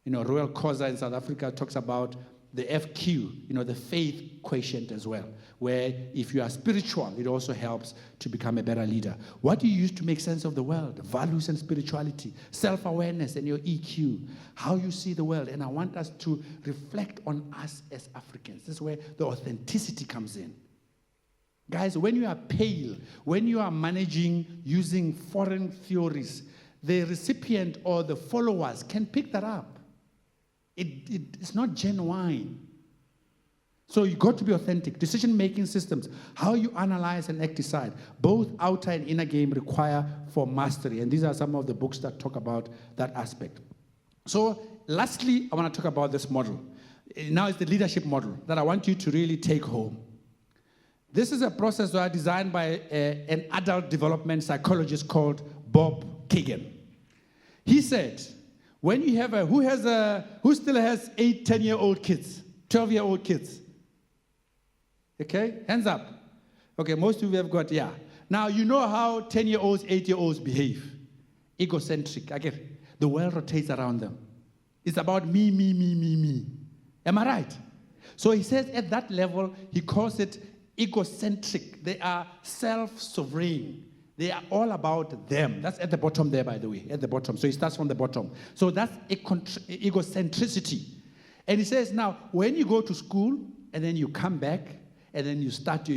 Royal Khoza in South Africa talks about the FQ, the faith quotient as well, where if you are spiritual, it also helps to become a better leader. What do you use to make sense of the world? Values and spirituality, self-awareness and your EQ, how you see the world. And I want us to reflect on us as Africans. This is where the authenticity comes in. Guys, when you are pale, when you are managing using foreign theories, the recipient or the followers can pick that up. It's not genuine. So you got to be authentic. Decision-making systems, how you analyze and act, decide. Both outer and inner game require for mastery. And these are some of the books that talk about that aspect. So lastly, I want to talk about this model. Now it's the leadership model that I want you to really take home. This is a process designed by an adult development psychologist called Bob Kagan. He said, when you have who still has 8, 10-year-old kids, 12-year-old kids? Okay, hands up. Okay, most of you have got, yeah. Now, you know how 10-year-olds, 8-year-olds behave. Egocentric. Again, the world rotates around them. It's about me, me, me, me, me. Am I right? So he says at that level, he calls it egocentric. They are self-sovereign. They are all about them. That's at the bottom there, by the way, at the bottom. So he starts from the bottom. So that's egocentricity. And he says, now, when you go to school, and then you come back, and then you start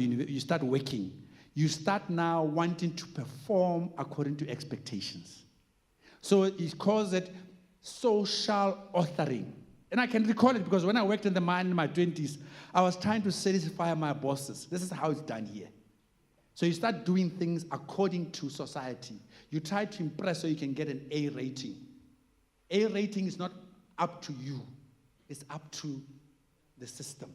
working, you start now wanting to perform according to expectations. So he calls it social authoring. And I can recall it because when I worked in the mine in my 20s, I was trying to satisfy my bosses. This is how it's done here. So you start doing things according to society. You try to impress so you can get an A rating. A rating is not up to you. It's up to the system.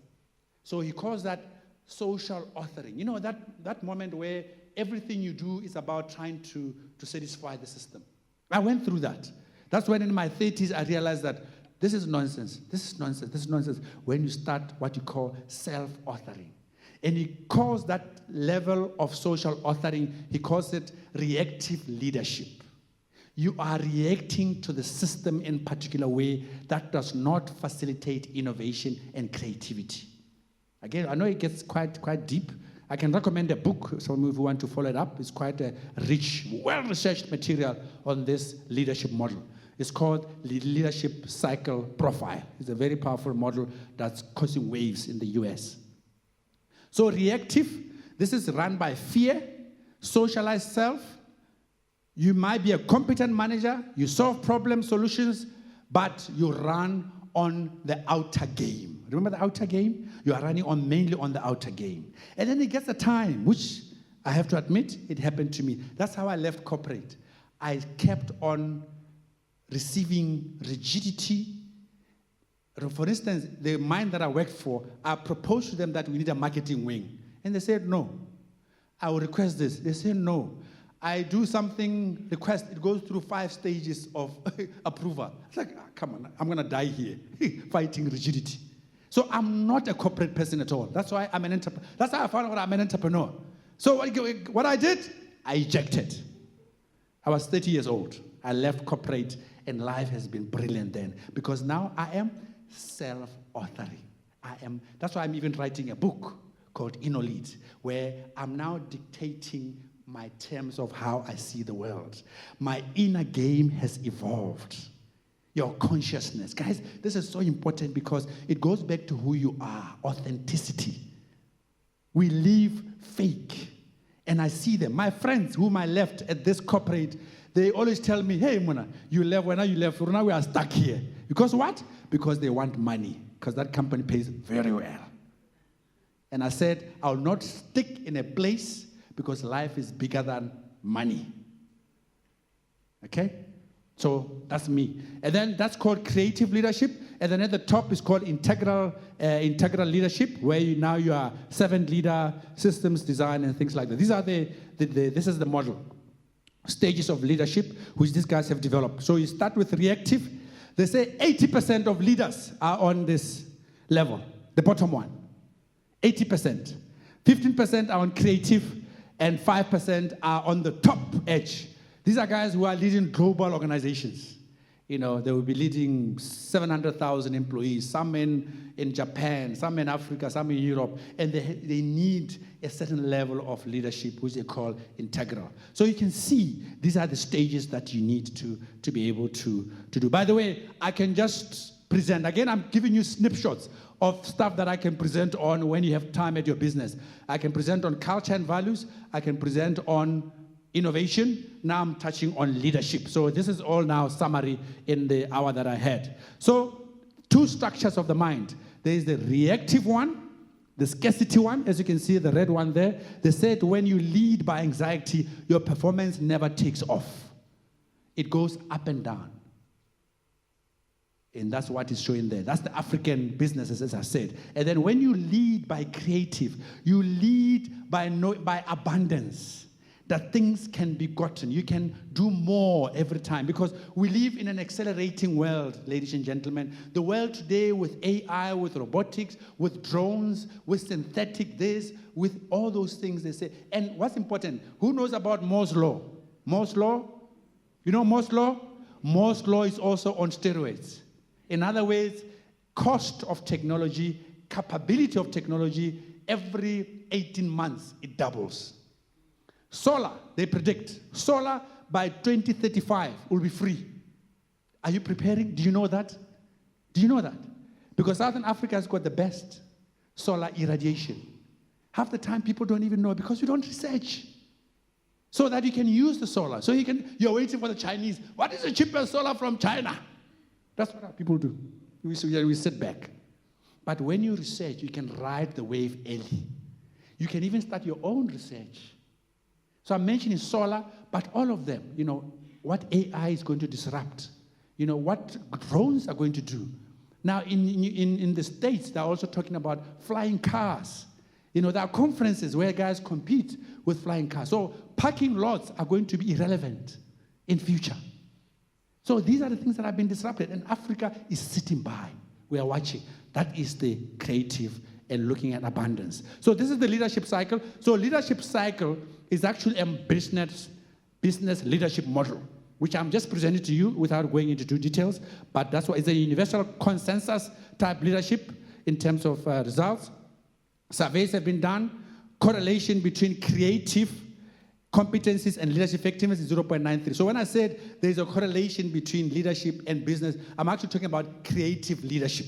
So he calls that social authoring. You know, that moment where everything you do is about trying to satisfy the system. I went through that. That's when in my 30s I realized that this is nonsense. This is nonsense. This is nonsense. When you start what you call self-authoring. And he calls that level of social authoring, he calls it reactive leadership. You are reacting to the system in a particular way that does not facilitate innovation and creativity. Again, I know it gets quite deep. I can recommend a book, some of you want to follow it up. It's quite a rich, well-researched material on this leadership model. It's called Leadership Cycle Profile. It's a very powerful model that's causing waves in the US. So reactive, this is run by fear, socialized self. You might be a competent manager, you solve problem solutions, but you run on the outer game. Remember the outer game? You are running mainly on the outer game. And then it gets a time, which I have to admit, it happened to me. That's how I left corporate. I kept on receiving rigidity. For instance, the mine that I worked for, I proposed to them that we need a marketing wing. And they said, no. I will request this. They said, no. I do something, request, it goes through 5 stages of approval. It's like, come on, I'm going to die here, fighting rigidity. So I'm not a corporate person at all. That's why I'm an entrepreneur. That's how I found out I'm an entrepreneur. So what I did, I ejected. I was 30 years old. I left corporate, and life has been brilliant then, because now I am self-authoring. That's why I'm even writing a book called InnoLead, where I'm now dictating my terms of how I see the world. My inner game has evolved. Your consciousness. Guys, this is so important because it goes back to who you are, authenticity. We live fake. And I see them. My friends whom I left at this corporate, they always tell me, hey, Mona, you left, when you left, now we are stuck here. Because what? Because they want money. Because that company pays very well. And I said, I'll not stick in a place because life is bigger than money. Okay? So that's me. And then that's called creative leadership. And then at the top is called integral leadership, where you are servant leader, systems design, and things like that. These are this is the model. Stages of leadership, which these guys have developed. So you start with reactive. They say 80% of leaders are on this level, the bottom one. 80%. 15% are on creative, and 5% are on the top edge. These are guys who are leading global organizations. They will be leading 700,000 employees, some in Japan, some in Africa, some in Europe, and they need a certain level of leadership, which they call integral. So you can see these are the stages that you need to be able to do. By the way, I can just present. Again, I'm giving you snapshots of stuff that I can present on when you have time at your business. I can present on culture and values. I can present on innovation. Now I'm touching on leadership. So this is all now summary in the hour that I had. So 2 structures of the mind. There is the reactive one, the scarcity one, as you can see, the red one there. They said when you lead by anxiety, your performance never takes off. It goes up and down. And that's what is showing there. That's the African businesses, as I said. And then when you lead by creative, you lead by abundance. That things can be gotten. You can do more every time because we live in an accelerating world, ladies and gentlemen. The world today with AI, with robotics, with drones, with synthetic this, with all those things they say. And what's important, who knows about Moore's Law? Moore's Law? You know Moore's Law? Moore's Law is also on steroids. In other words, cost of technology, capability of technology, every 18 months it doubles. Solar, they predict, solar by 2035 will be free. Are you preparing? Do you know that? Do you know that? Because Southern Africa has got the best solar irradiation. Half the time people don't even know because we don't research. So that you can use the solar. So you're waiting for the Chinese. What is the cheapest solar from China? That's what our people do. We sit back. But when you research, you can ride the wave early. You can even start your own research. So I'm mentioning solar, but all of them, what AI is going to disrupt, what drones are going to do. Now, in the States, they're also talking about flying cars. There are conferences where guys compete with flying cars. So parking lots are going to be irrelevant in future. So these are the things that have been disrupted, and Africa is sitting by. We are watching. That is the creative and looking at abundance. So this is the leadership cycle. So leadership cycle is actually a business leadership model, which I'm just presenting to you without going into too details, but that's why it's a universal consensus type leadership in terms of results. Surveys have been done. Correlation between creative competencies and leadership effectiveness is 0.93. So when I said there's a correlation between leadership and business, I'm actually talking about creative leadership.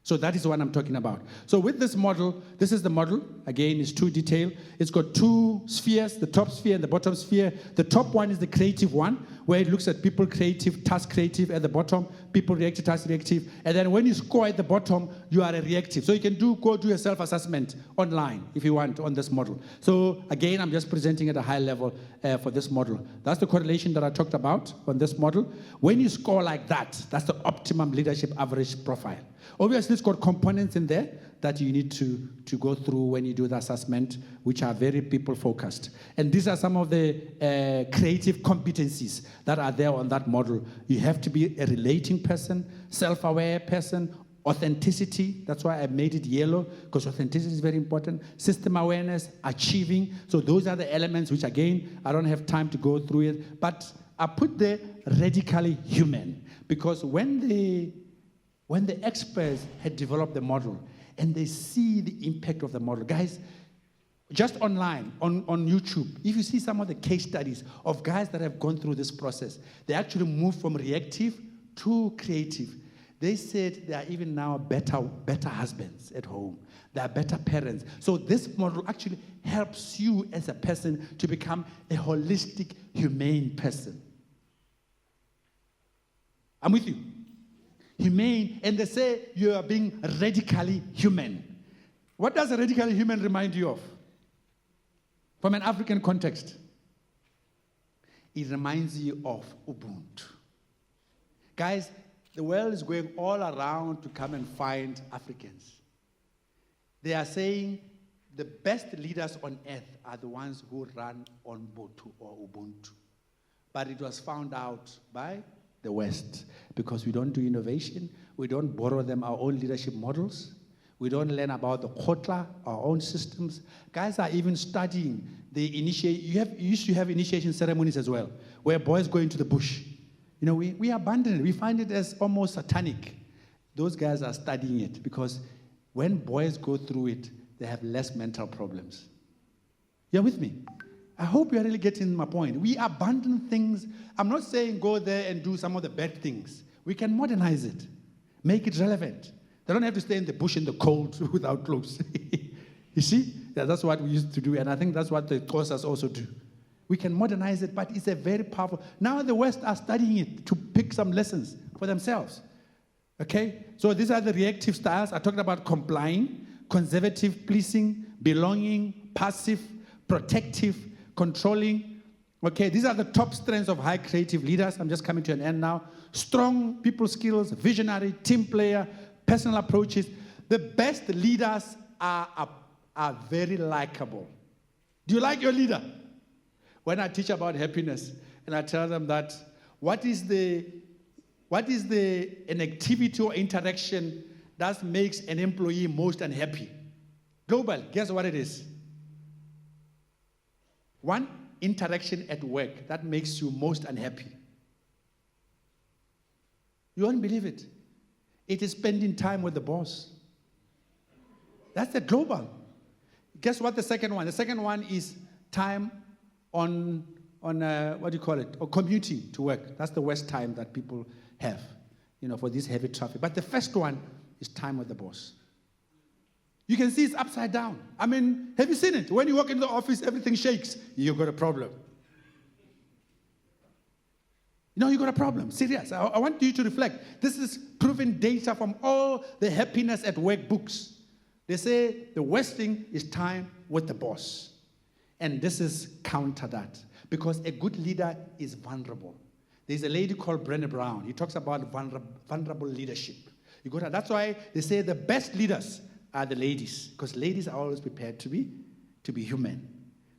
So that is what I'm talking about. So with this model, this is the model. Again, it's too detailed. It's got 2 spheres, the top sphere and the bottom sphere. The top one is the creative one, where it looks at people creative, task creative at the bottom, people reactive, task reactive. And then when you score at the bottom, you are a reactive. So you can go do a self-assessment online if you want on this model. So again, I'm just presenting at a high level for this model. That's the correlation that I talked about on this model. When you score like that, that's the optimum leadership average profile. Obviously, it's got components in there that you need to go through when you do the assessment, which are very people-focused. And these are some of the creative competencies that are there on that model. You have to be a relating person, self-aware person, authenticity. That's why I made it yellow, because authenticity is very important. System awareness, achieving. So those are the elements which, again, I don't have time to go through it. But I put the radically human, because when the experts had developed the model and they see the impact of the model, guys, just online, on YouTube, if you see some of the case studies of guys that have gone through this process, they actually moved from reactive to creative. They said they are even now better husbands at home. They are better parents. So this model actually helps you as a person to become a holistic, humane person. I'm with you. Humane, and they say you are being radically human. What does a radically human remind you of? From an African context. It reminds you of Ubuntu. Guys, the world is going all around to come and find Africans. They are saying the best leaders on earth are the ones who run on Ubuntu or Ubuntu. But it was found out by the West, because we don't do innovation, we don't borrow them our own leadership models, we don't learn about the Khotla, our own systems. Guys are even studying the you used to have initiation ceremonies as well, where boys go into the bush. You know, we abandon it. We find it as almost satanic. Those guys are studying it, because when boys go through it, they have less mental problems. You're with me? I hope you're really getting my point. We abandon things. I'm not saying go there and do some of the bad things. We can modernize it, make it relevant. They don't have to stay in the bush in the cold without clothes. You see? Yeah, that's what we used to do, and I think that's what the Xhosas also do. We can modernize it, but it's a very powerful. Now the West are studying it to pick some lessons for themselves. Okay? So these are the reactive styles. I talked about complying, conservative, pleasing, belonging, passive, protective, controlling. Okay, these are the top strengths of high creative leaders. I'm just coming to an end now. Strong people skills, visionary, team player, personal approaches. The best leaders are very likable. Do you like your leader? When I teach about happiness, and I tell them that what is an activity or interaction that makes an employee most unhappy? Global, guess what it is? One interaction at work that makes you most unhappy. You won't believe it. It is spending time with the boss. That's the global. Guess what the second one? The second one is time on what do you call it? Or commuting to work. That's the worst time that people have, you know, for this heavy traffic. But the first one is time with the boss. You can see it's upside down. I mean, have you seen it? When you walk into the office, everything shakes. You've got a problem. You know, you've got a problem. Serious. I want you to reflect. This is proven data from all the happiness at work books. They say the worst thing is time with the boss. And this is counter that. Because a good leader is vulnerable. There's a lady called Brené Brown. He talks about vulnerable leadership. That's why they say the best leaders are the ladies, because ladies are always prepared to be human,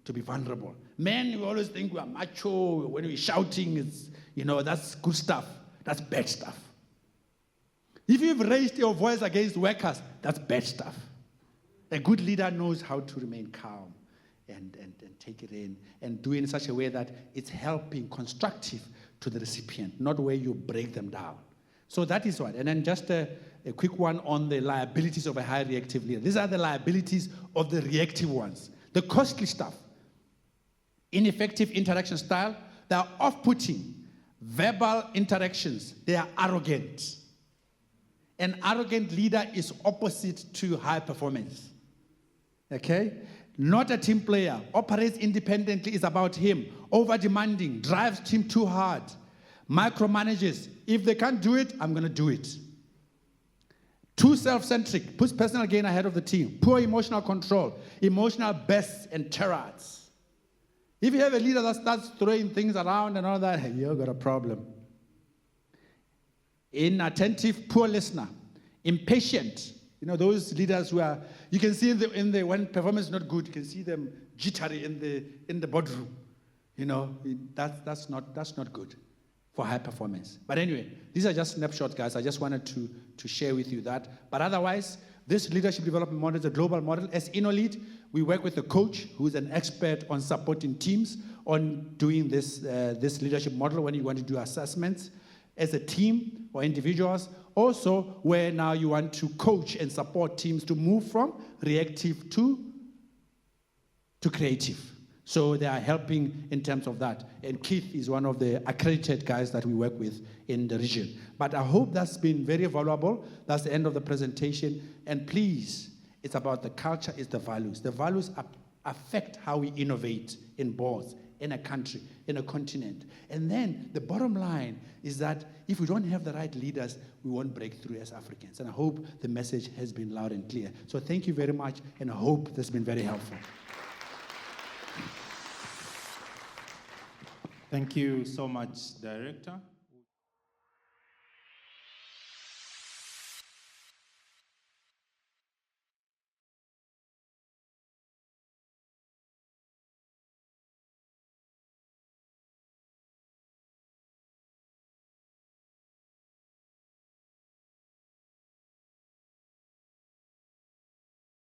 to be vulnerable. Men, we always think we are macho. When we're shouting, it's, you know, that's good stuff. That's bad stuff. If you've raised your voice against workers, that's bad stuff. A good leader knows how to remain calm and take it in and do it in such a way that it's helping, constructive to the recipient, not where you break them down. So that is what. And then just a quick one on the liabilities of a high reactive leader. These are the liabilities of the reactive ones. The costly stuff. Ineffective interaction style. They are off-putting. Verbal interactions. They are arrogant. An arrogant leader is opposite to high performance. Okay? Not a team player. Operates independently, is about him. Over-demanding. Drives team too hard. Micromanages. If they can't do it, I'm going to do it. Too self-centric. Puts personal gain ahead of the team. Poor emotional control. Emotional bests and tirades. If you have a leader that starts throwing things around and all that, hey, you've got a problem. Inattentive, poor listener. impatient. You know, those leaders who are, you can see when performance is not good, you can see them jittery in the boardroom. You know, that's not good for high performance. But anyway, these are just snapshots, guys. I just wanted to share with you that. But otherwise, this leadership development model is a global model. As InnoLead, we work with a coach who is an expert on supporting teams on doing this leadership model when you want to do assessments as a team or individuals. Also, where now you want to coach and support teams to move from reactive to creative. So they are helping in terms of that. And Keith is one of the accredited guys that we work with in the region. But I hope that's been very valuable. That's the end of the presentation. And please, it's about the culture, it's the values. The values affect how we innovate in boards, in a country, in a continent. And then the bottom line is that if we don't have the right leaders, we won't break through as Africans. And I hope the message has been loud and clear. So thank you very much, and I hope this has been very helpful. Thank you so much, Director.